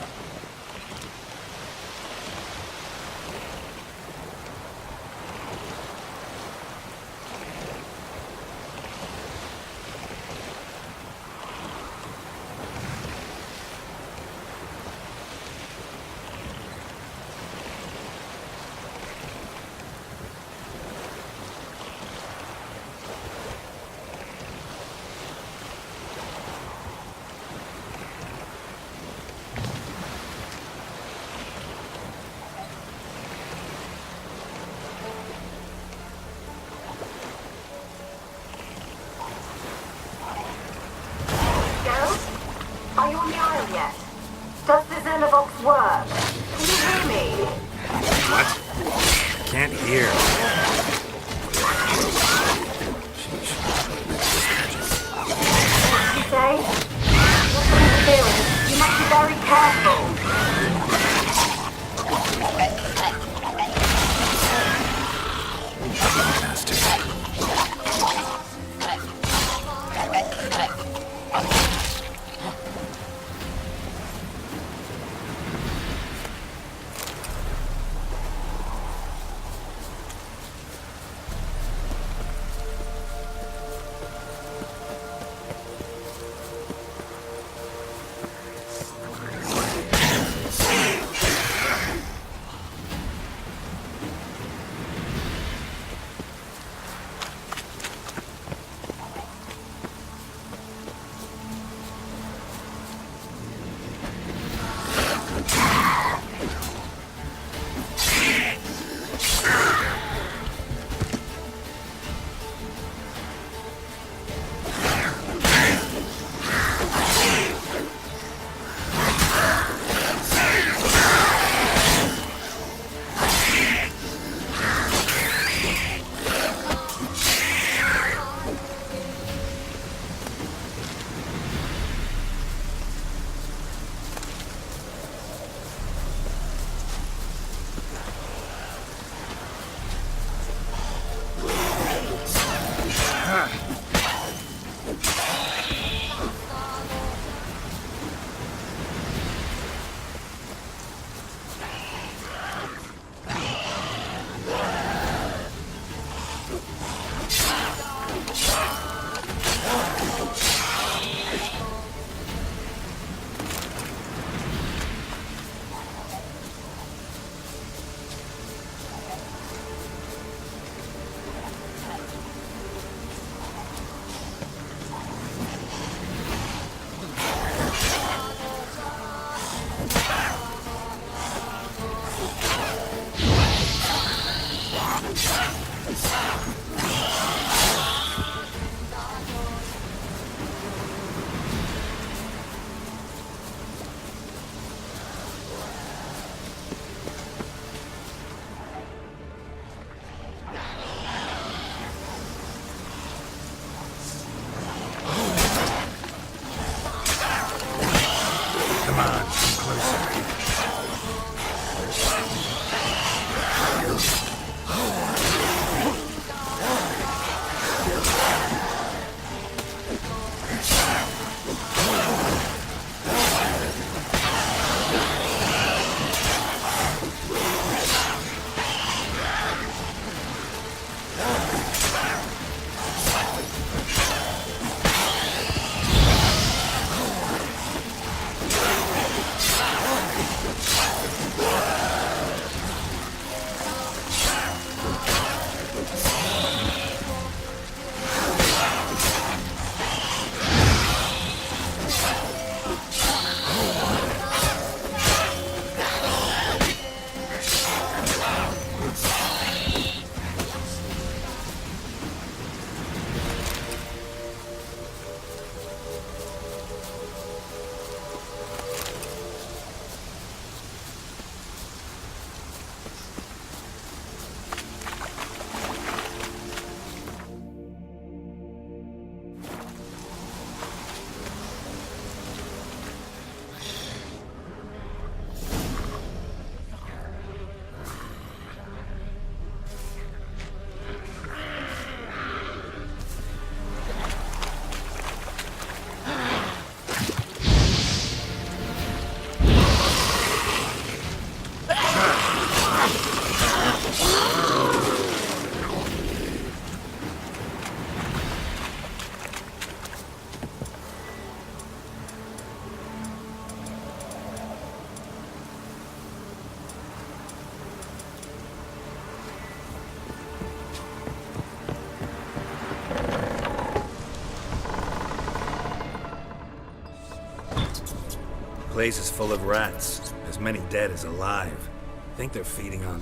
Place is full of rats. As many dead as alive. Think they're feeding on...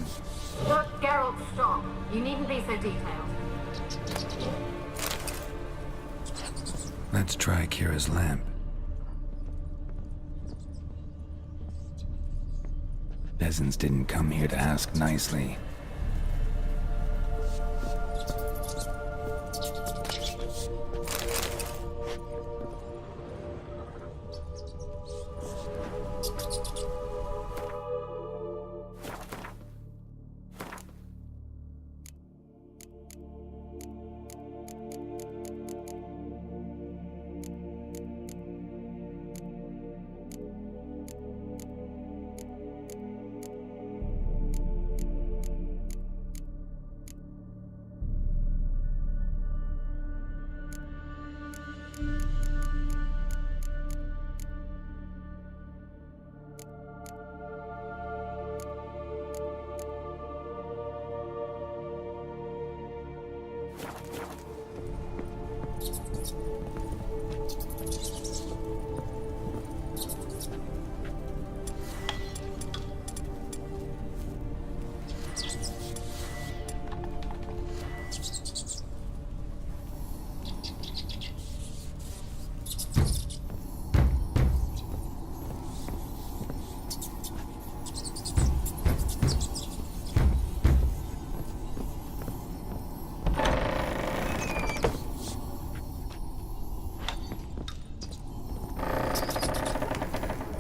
Look, Geralt, stop. You needn't be so detailed. Let's try Kira's lamp. Peasants didn't come here to ask nicely.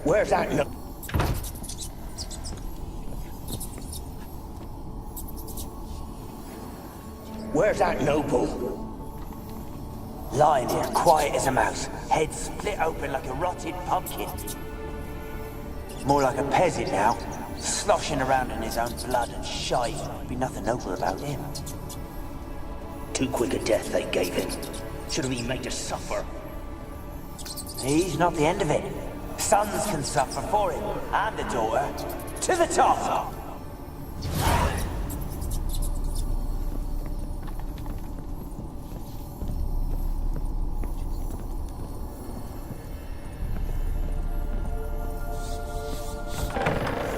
Where's that look? Where's that noble? Lying here, quiet as a mouse, head split open like a rotted pumpkin. More like a peasant now, sloshing around in his own blood and shite. Be nothing noble about him. Too quick a death they gave him. Should have been made to suffer. He's not the end of it. Sons can suffer for him, and the daughter. To the top!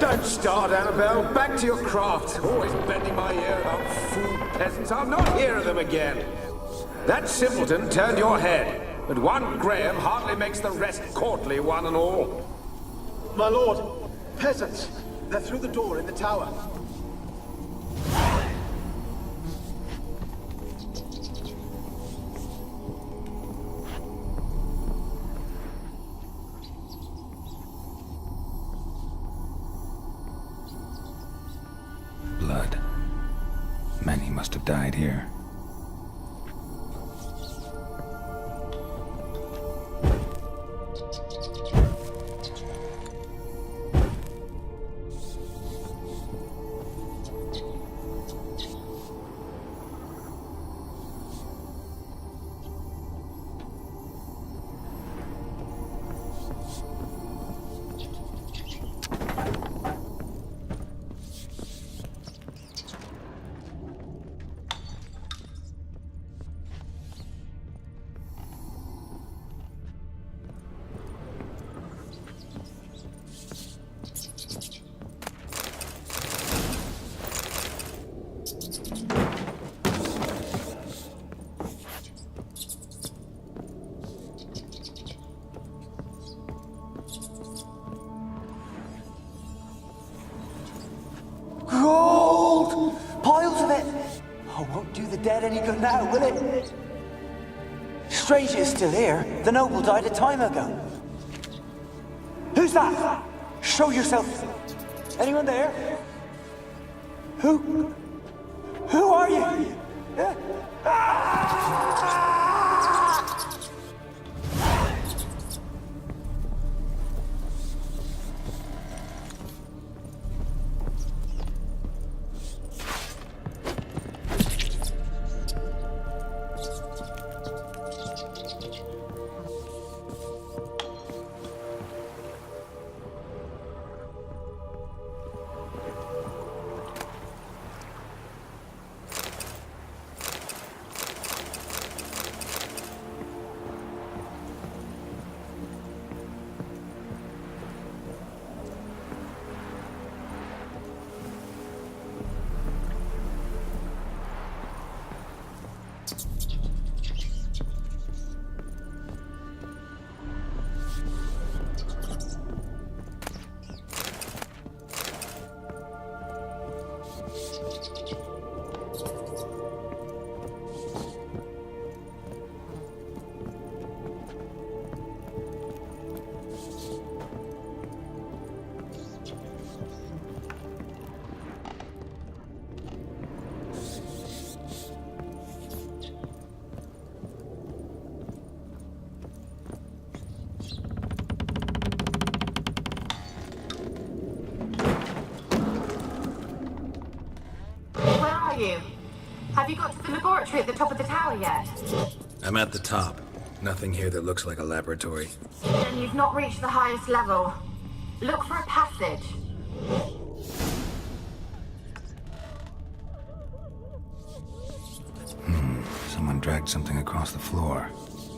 Don't start, Annabelle. Back to your craft. Always bending my ear about fool peasants. I'll not hear of them again. That simpleton turned your head. But one Graham hardly makes the rest courtly, one and all. My lord, peasants. They're through the door in the tower. Blood. Many must have died here. Gold! Piles of it! Oh, won't do the dead any good now, will it? Strange it's still here. The noble died a time ago. Who's that? Show yourself. Anyone there? Who are you? laboratory at the top of the tower yet? I'm at the top. Nothing here that looks like a laboratory. Then you've not reached the highest level. Look for a passage. Someone dragged something across the floor.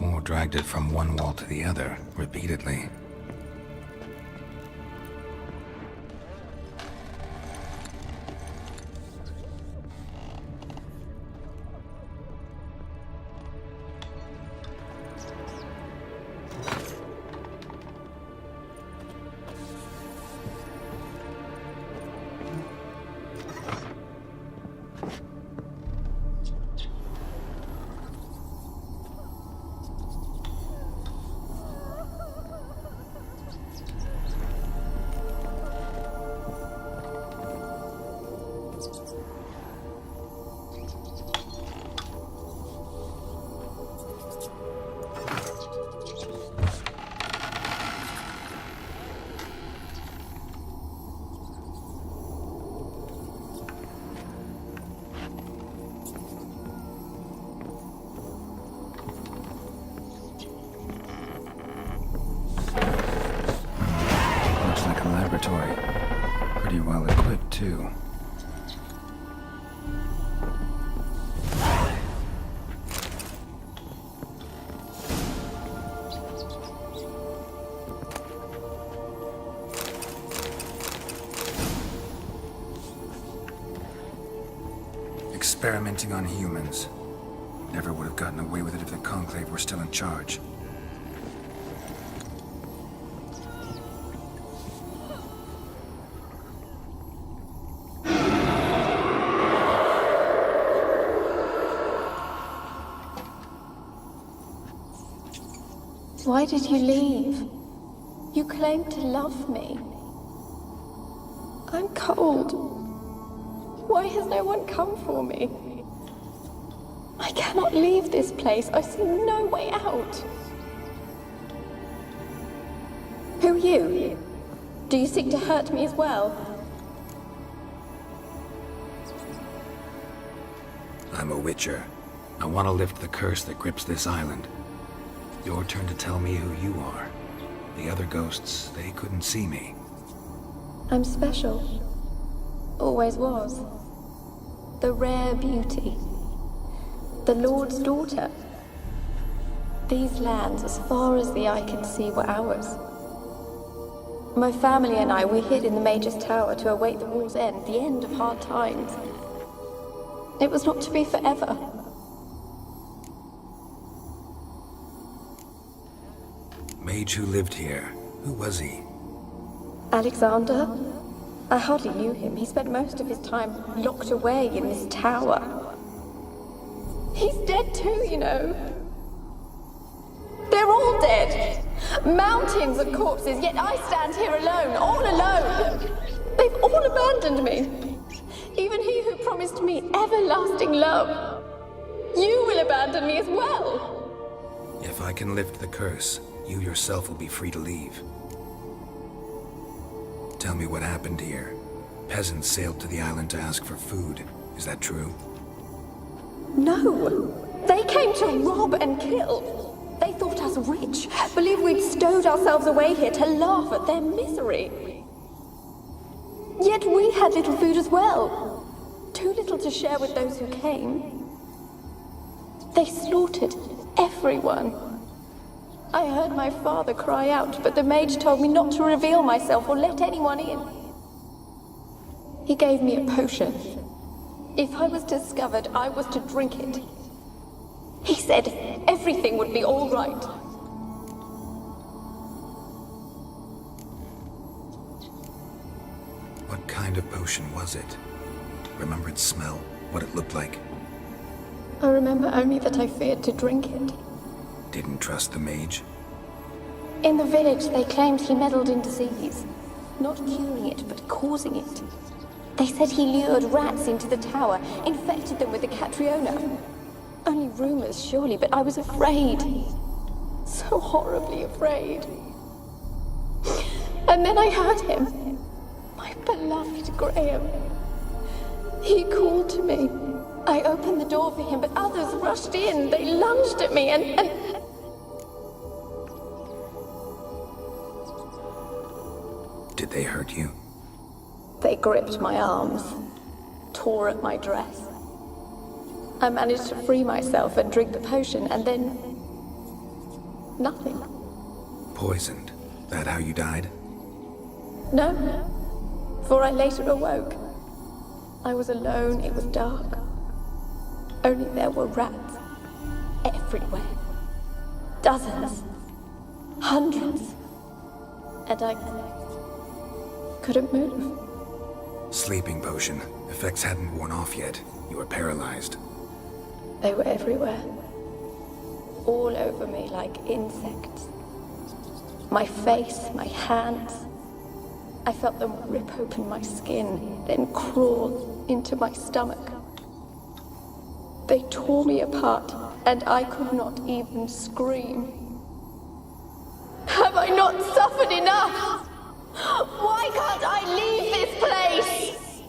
Or dragged it from one wall to the other, repeatedly. Pretty well equipped, too. Experimenting on humans. Never would have gotten away with it if the Conclave were still in charge. Why did you leave? You claimed to love me. I'm cold. Why has no one come for me? I cannot leave this place. I see no way out. Who are you? Do you seek to hurt me as well? I'm a witcher. I want to lift the curse that grips this island. Your turn to tell me who you are. The other ghosts, they couldn't see me. I'm special. Always was. The rare beauty. The Lord's daughter. These lands, as far as the eye can see, were ours. My family and I, we hid in the Mage's Tower to await the war's end, the end of hard times. It was not to be forever. Mage who lived here. Who was he? Alexander? I hardly knew him. He spent most of his time locked away in this tower. He's dead too, you know. They're all dead. Mountains of corpses, yet I stand here alone, all alone. They've all abandoned me. Even he who promised me everlasting love. You will abandon me as well. If I can lift the curse, you yourself will be free to leave. Tell me what happened here. Peasants sailed to the island to ask for food. Is that true? No. They came to rob and kill. They thought us rich, believed we'd stowed ourselves away here to laugh at their misery. Yet we had little food as well. Too little to share with those who came. They slaughtered everyone. I heard my father cry out, but the mage told me not to reveal myself or let anyone in. He gave me a potion. If I was discovered, I was to drink it. He said everything would be all right. What kind of potion was it? Remember its smell? What it looked like? I remember only that I feared to drink it. Didn't trust the mage? In the village, they claimed he meddled in disease. Not curing it, but causing it. They said he lured rats into the tower, infected them with the Catriona. Only rumors, surely, but I was afraid. So horribly afraid. And then I heard him. My beloved Graham. He called to me. I opened the door for him, but others rushed in. They lunged at me and... Did they hurt you? They gripped my arms, tore at my dress. I managed to free myself and drink the potion, and then... nothing. Poisoned? That how you died? No, for I later awoke. I was alone, it was dark. Only there were rats everywhere. Dozens. Hundreds. And I couldn't move. Sleeping potion. Effects hadn't worn off yet. You were paralyzed. They were everywhere. All over me like insects. My face, my hands. I felt them rip open my skin, then crawl into my stomach. They tore me apart, and I could not even scream. Have I not suffered enough? Why can't I leave this place?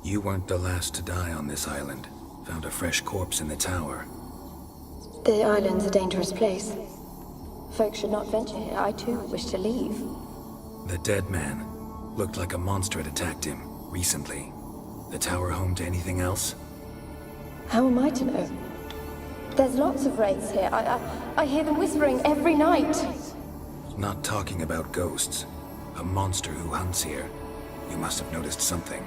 You weren't the last to die on this island. Found a fresh corpse in the tower. The island's a dangerous place. Folks should not venture here. I too wish to leave. The dead man. Looked like a monster had attacked him, recently. The tower home to anything else? How am I to know? There's lots of wraiths here. I hear them whispering every night. Not talking about ghosts. A monster who hunts here. You must have noticed something.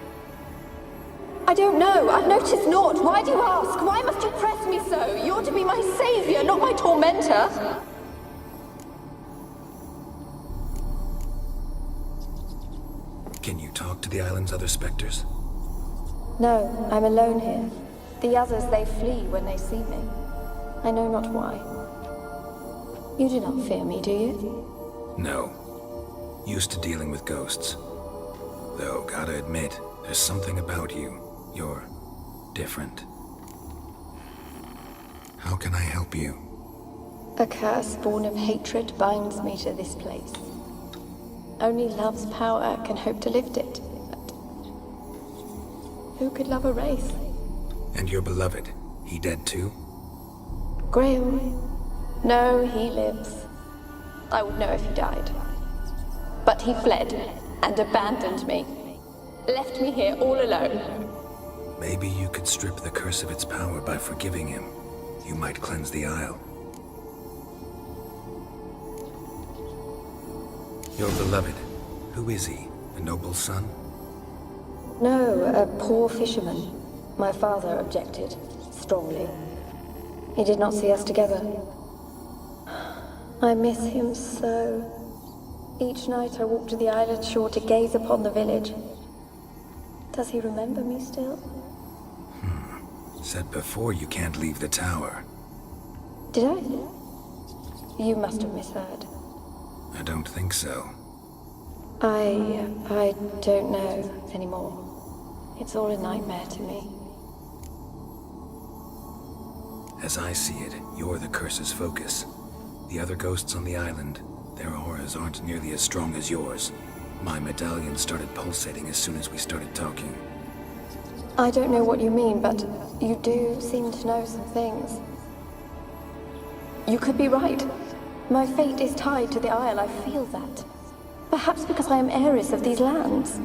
I don't know. I've noticed naught. Why do you ask? Why must you press me so? You're to be my savior, not my tormentor. Can you talk to the island's other specters? No, I'm alone here. The others, they flee when they see me. I know not why. You do not fear me, do you? No. Used to dealing with ghosts. Though, gotta admit, there's something about you. You're different. How can I help you? A curse born of hatred binds me to this place. Only love's power can hope to lift it. But who could love a wraith? And your beloved, he dead too? Graham? No, he lives. I would know if he died. But he fled and abandoned me. Left me here all alone. Maybe you could strip the curse of its power by forgiving him. You might cleanse the Isle. Your beloved, who is he? A noble son? No, a poor fisherman. My father objected, strongly. He did not see us together. I miss him so. Each night I walk to the island shore to gaze upon the village. Does he remember me still? Said before you can't leave the tower. Did I? You must have misheard. I don't think so. I don't know anymore. It's all a nightmare to me. As I see it, you're the curse's focus. The other ghosts on the island, their auras aren't nearly as strong as yours. My medallion started pulsating as soon as we started talking. I don't know what you mean, but you do seem to know some things. You could be right. My fate is tied to the Isle, I feel that. Perhaps because I am heiress of these lands.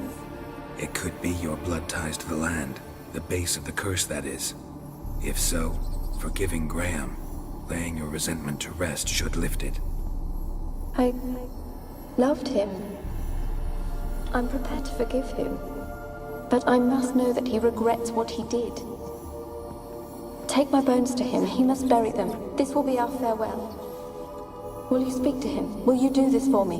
It could be your blood ties to the land, the base of the curse, that is. If so, forgiving Graham, laying your resentment to rest should lift it. I loved him. I'm prepared to forgive him. But I must know that he regrets what he did. Take my bones to him. He must bury them. This will be our farewell. Will you speak to him? Will you do this for me?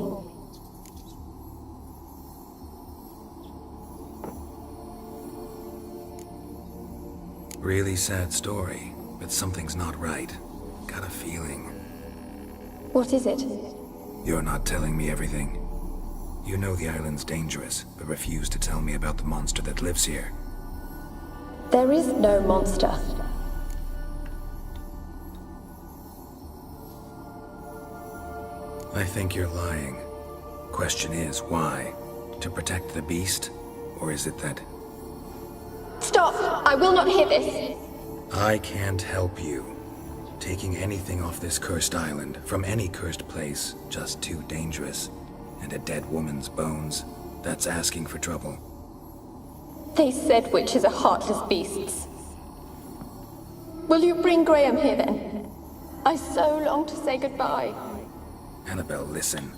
Really sad story, but something's not right. Got a feeling. What is it? You're not telling me everything. You know the island's dangerous, but refuse to tell me about the monster that lives here. There is no monster. I think you're lying. Question is, why? To protect the beast? Or is it that Stop! I will not hear this! I can't help you? Taking anything off this cursed island, from any cursed place, just too dangerous. And a dead woman's bones, that's asking for trouble. They said witches are heartless beasts. Will you bring Graham here then? I so long to say goodbye. Annabelle, listen.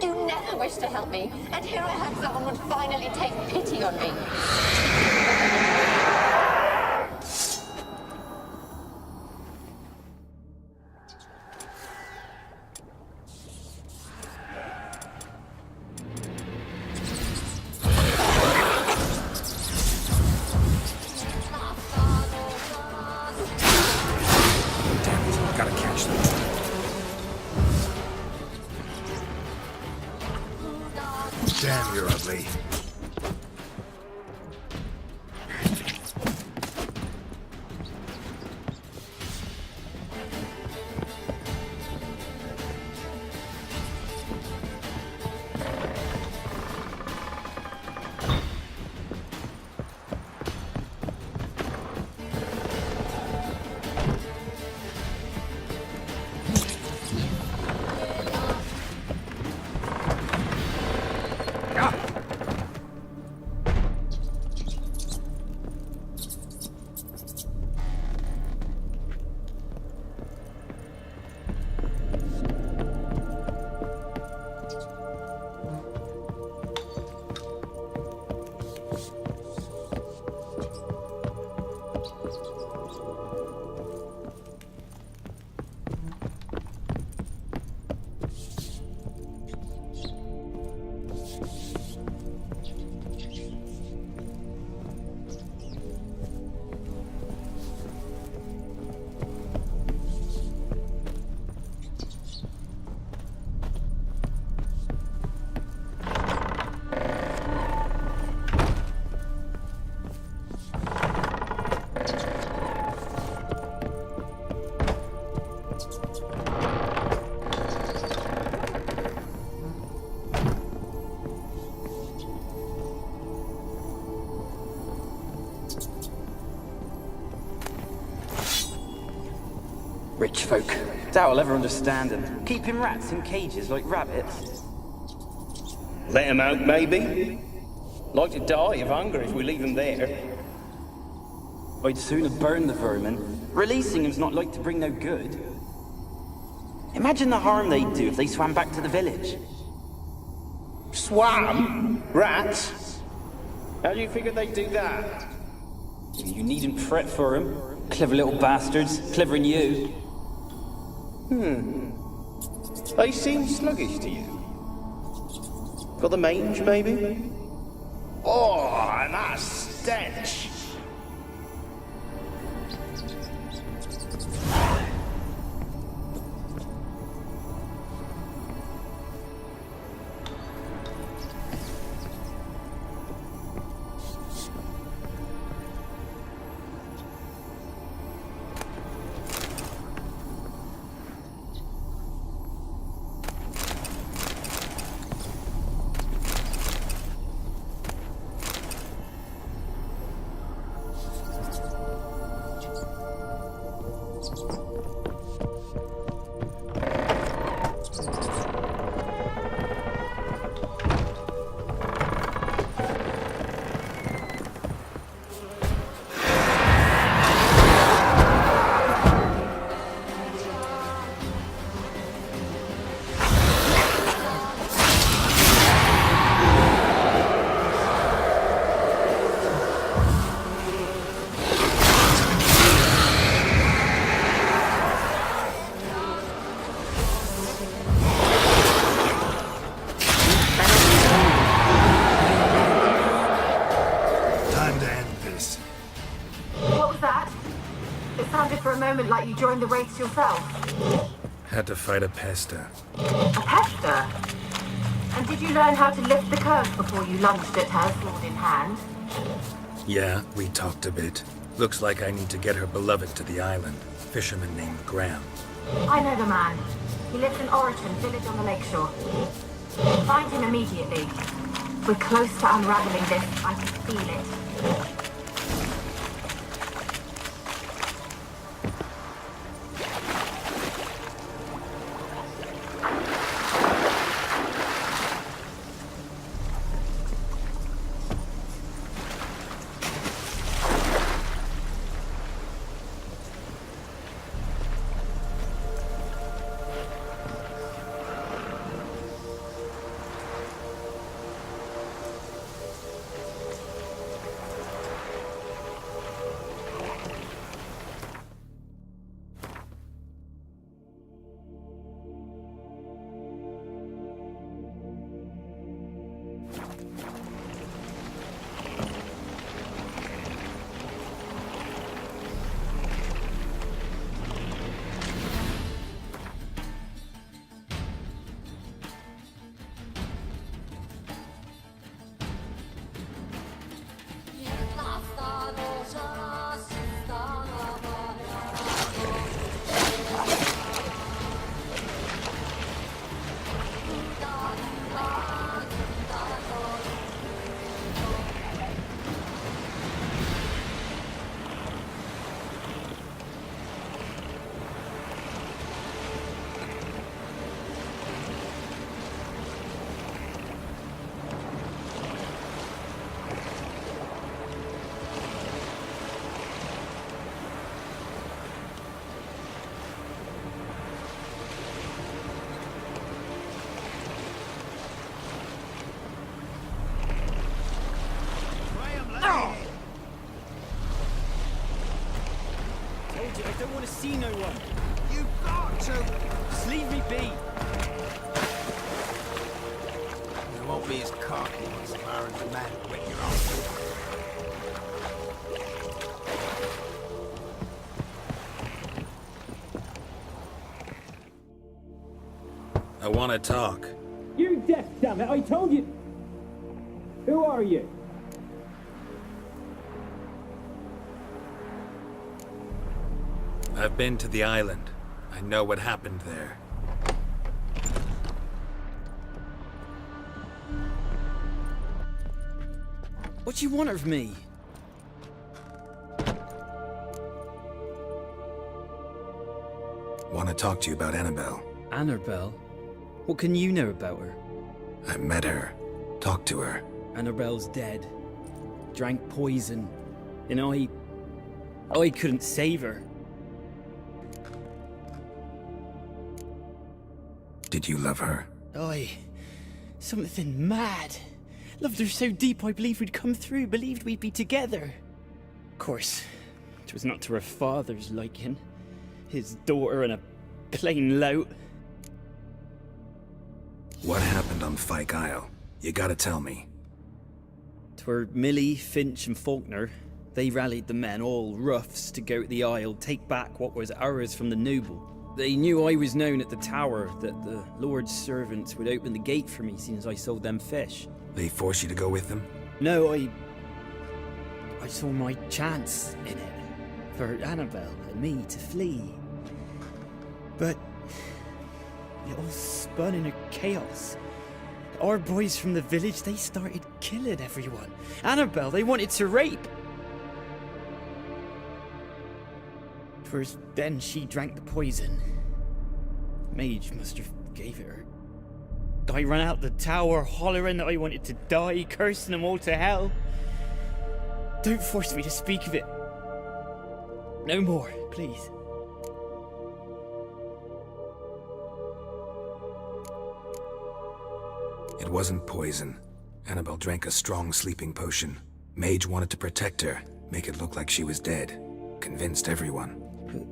You never wished to help me, and here I had someone would finally take pity on me. Damn, you're ugly. Rich folk. Doubt I'll ever understand them. Keeping rats in cages like rabbits. Let them out, maybe? Like to die of hunger if we leave them there. I'd sooner burn the vermin. Releasing them's not like to bring no good. Imagine the harm they'd do if they swam back to the village. Swam? Rats? How do you figure they'd do that? You needn't fret for them. Clever little bastards. Clever than you. They seem sluggish to you. Got the mange, maybe? Oh, and that stench! Like you joined the race yourself. Had to fight a pester. A pester? And did you learn how to lift the curse before you lunged at her, sword in hand? Yeah, we talked a bit. Looks like I need to get her beloved to the island. Fisherman named Graham. I know the man. He lives in Oriton, village on the lakeshore. Find him immediately. We're close to unraveling this. I can feel it. I don't want to see no one. You've got to. Just leave me be. You won't be as cocky once Baron's man when you're I want to talk. You deaf, damn it! I told you. Who are you? I've been to the island. I know what happened there. What do you want of me? Want to talk to you about Annabelle. Annabelle? What can you know about her? I met her. Talked to her. Annabelle's dead. Drank poison. And I couldn't save her. Did you love her? Something mad. Loved her so deep I believed we'd come through, believed we'd be together. Of course, it was not to her father's liking. His daughter and a plain lout. What happened on Fyke Isle? You gotta tell me. 'Twere Millie, Finch and Faulkner. They rallied the men, all roughs, to go to the Isle, take back what was ours from the noble. They knew I was known at the tower, that the Lord's servants would open the gate for me since I sold them fish. They forced you to go with them? No, I saw my chance in it, for Annabelle and me to flee. But it all spun in a chaos. Our boys from the village, they started killing everyone. Annabelle, they wanted to rape. 'Twas then she drank the poison. Mage must have gave it her. I ran out the tower hollering that I wanted to die, cursing them all to hell. Don't force me to speak of it. No more, please. It wasn't poison. Annabelle drank a strong sleeping potion. Mage wanted to protect her, make it look like she was dead. Convinced everyone. But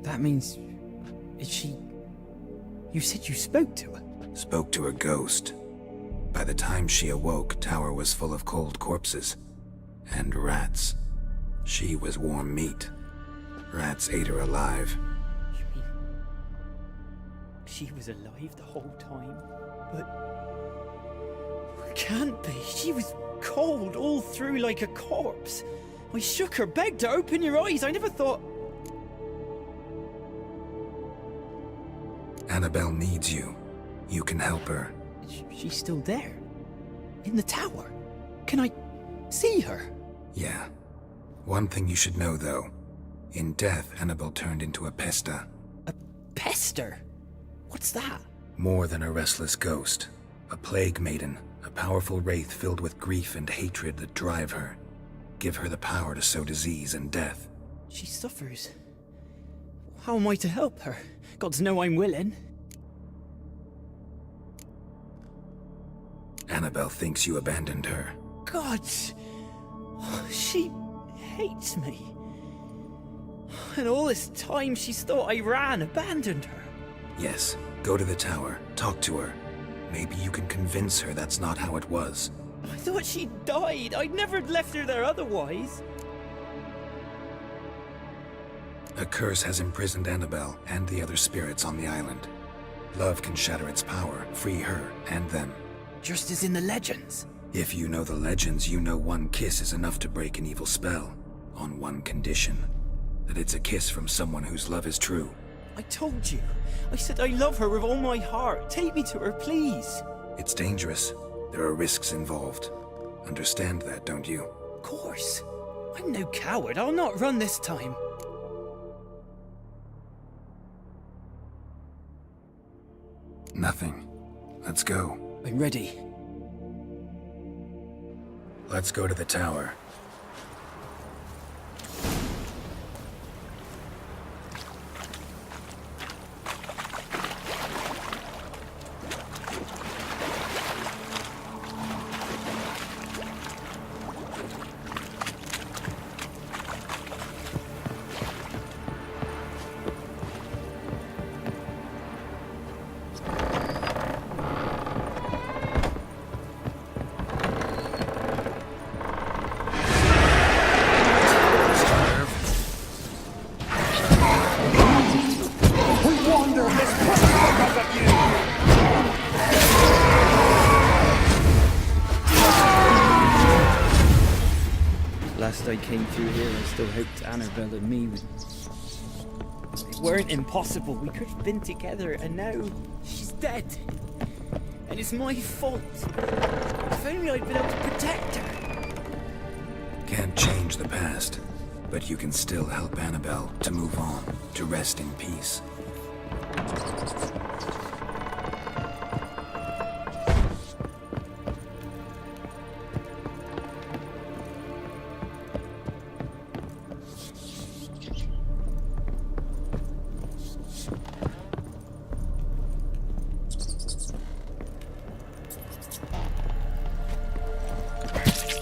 that means... is she... You said you spoke to her? Spoke to a ghost. By the time she awoke, tower was full of cold corpses. And rats. She was warm meat. Rats ate her alive. You mean... she was alive the whole time? But... it can't be. She was cold all through like a corpse. I shook her, begged her, open your eyes. I never thought... Annabelle needs you. You can help her. She's still there. In the tower? Can I see her? Yeah. One thing you should know, though. In death, Annabelle turned into a pesta. A pester? What's that? More than a restless ghost. A plague maiden. A powerful wraith filled with grief and hatred that drive her. Give her the power to sow disease and death. She suffers. How am I to help her? Gods know I'm willing. Annabelle thinks you abandoned her. God! She hates me. And all this time she's thought I abandoned her. Yes, go to the tower, talk to her. Maybe you can convince her that's not how it was. I thought she died. I'd never left her there otherwise. A curse has imprisoned Annabelle and the other spirits on the island. Love can shatter its power, free her and them. Just as in the legends. If you know the legends, you know one kiss is enough to break an evil spell. On one condition. That it's a kiss from someone whose love is true. I told you. I said I love her with all my heart. Take me to her, please. It's dangerous. There are risks involved. Understand that, don't you? Of course. I'm no coward. I'll not run this time. Nothing. Let's go. I'm ready. Let's go to the tower. Last I came through here, I still hoped Annabelle and me weren't impossible. We could have been together, and now she's dead. And it's my fault. If only I'd been able to protect her. Can't change the past, but you can still help Annabelle to move on, to rest in peace.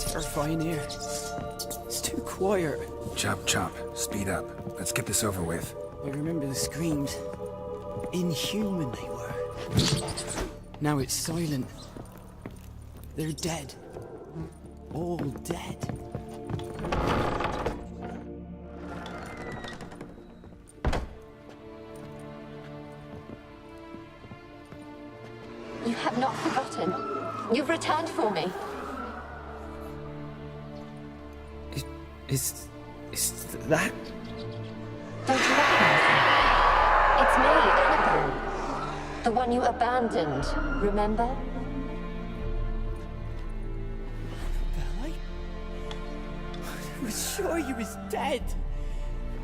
Terrifying here. It's too quiet. Chop, chop. Speed up. Let's get this over with. I remember the screams. Inhuman they were. Now it's silent. They're dead. All dead. You have not forgotten. You've returned for me. Is that? Don't you recognize me? It's me, Annabelle. The one you abandoned, remember? I was sure you was dead.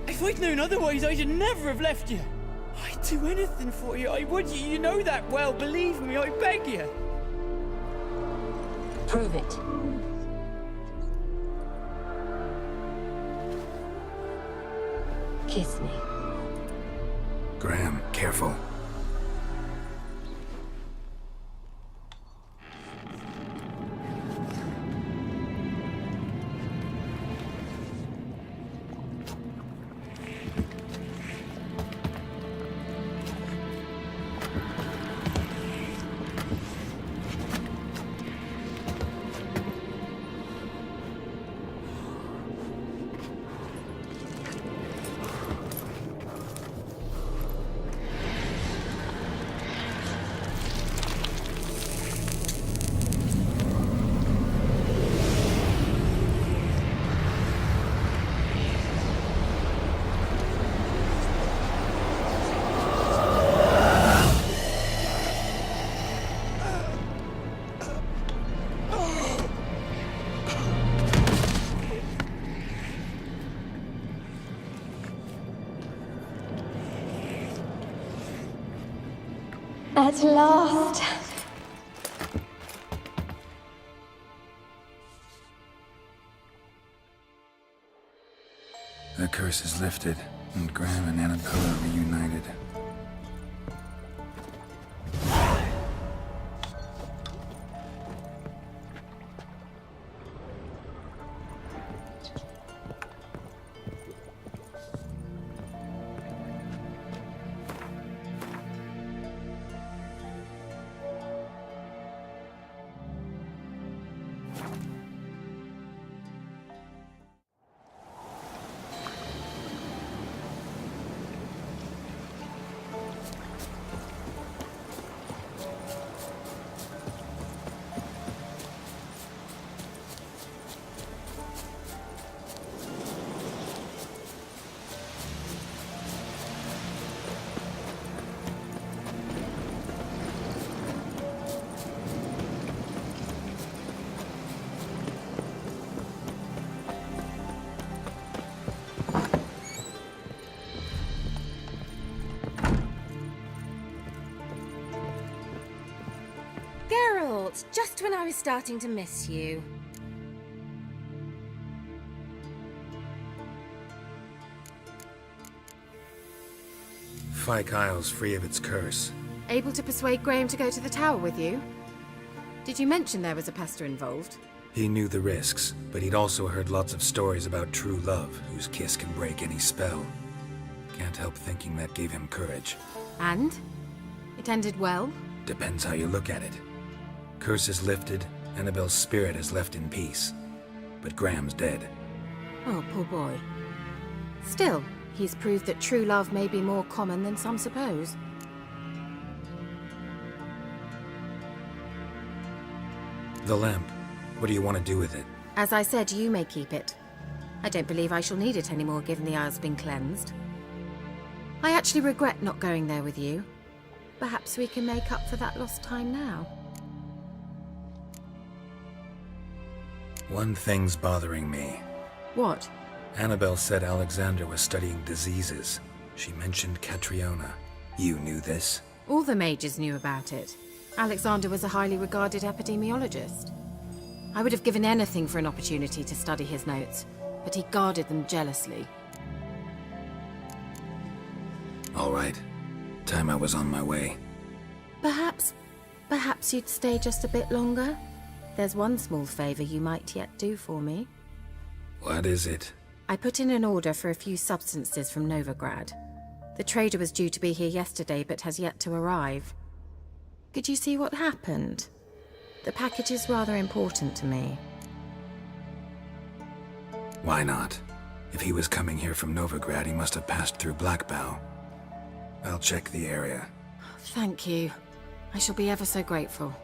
If I'd known otherwise, I'd never have left you. I'd do anything for you. I would. You know that well. Believe me, I beg you. Prove it. Kiss me. Graham, careful. At last. The curse is lifted, and Graham and Annabella are reunited. Geralt, just when I was starting to miss you. Fyke Isle's free of its curse. Able to persuade Graham to go to the tower with you? Did you mention there was a pester involved? He knew the risks, but he'd also heard lots of stories about true love, whose kiss can break any spell. Can't help thinking that gave him courage. And? It ended well? Depends how you look at it. Curse is lifted, Annabelle's spirit is left in peace. But Graham's dead. Oh, poor boy. Still, he's proved that true love may be more common than some suppose. The lamp. What do you want to do with it? As I said, you may keep it. I don't believe I shall need it anymore, given the Isle's been cleansed. I actually regret not going there with you. Perhaps we can make up for that lost time now. One thing's bothering me. What? Annabelle said Alexander was studying diseases. She mentioned Catriona. You knew this? All the mages knew about it. Alexander was a highly regarded epidemiologist. I would have given anything for an opportunity to study his notes, but he guarded them jealously. All right. Time I was on my way. Perhaps you'd stay just a bit longer? There's one small favor you might yet do for me. What is it? I put in an order for a few substances from Novigrad. The trader was due to be here yesterday, but has yet to arrive. Could you see what happened? The package is rather important to me. Why not? If he was coming here from Novigrad, he must have passed through Blackbow. I'll check the area. Thank you. I shall be ever so grateful.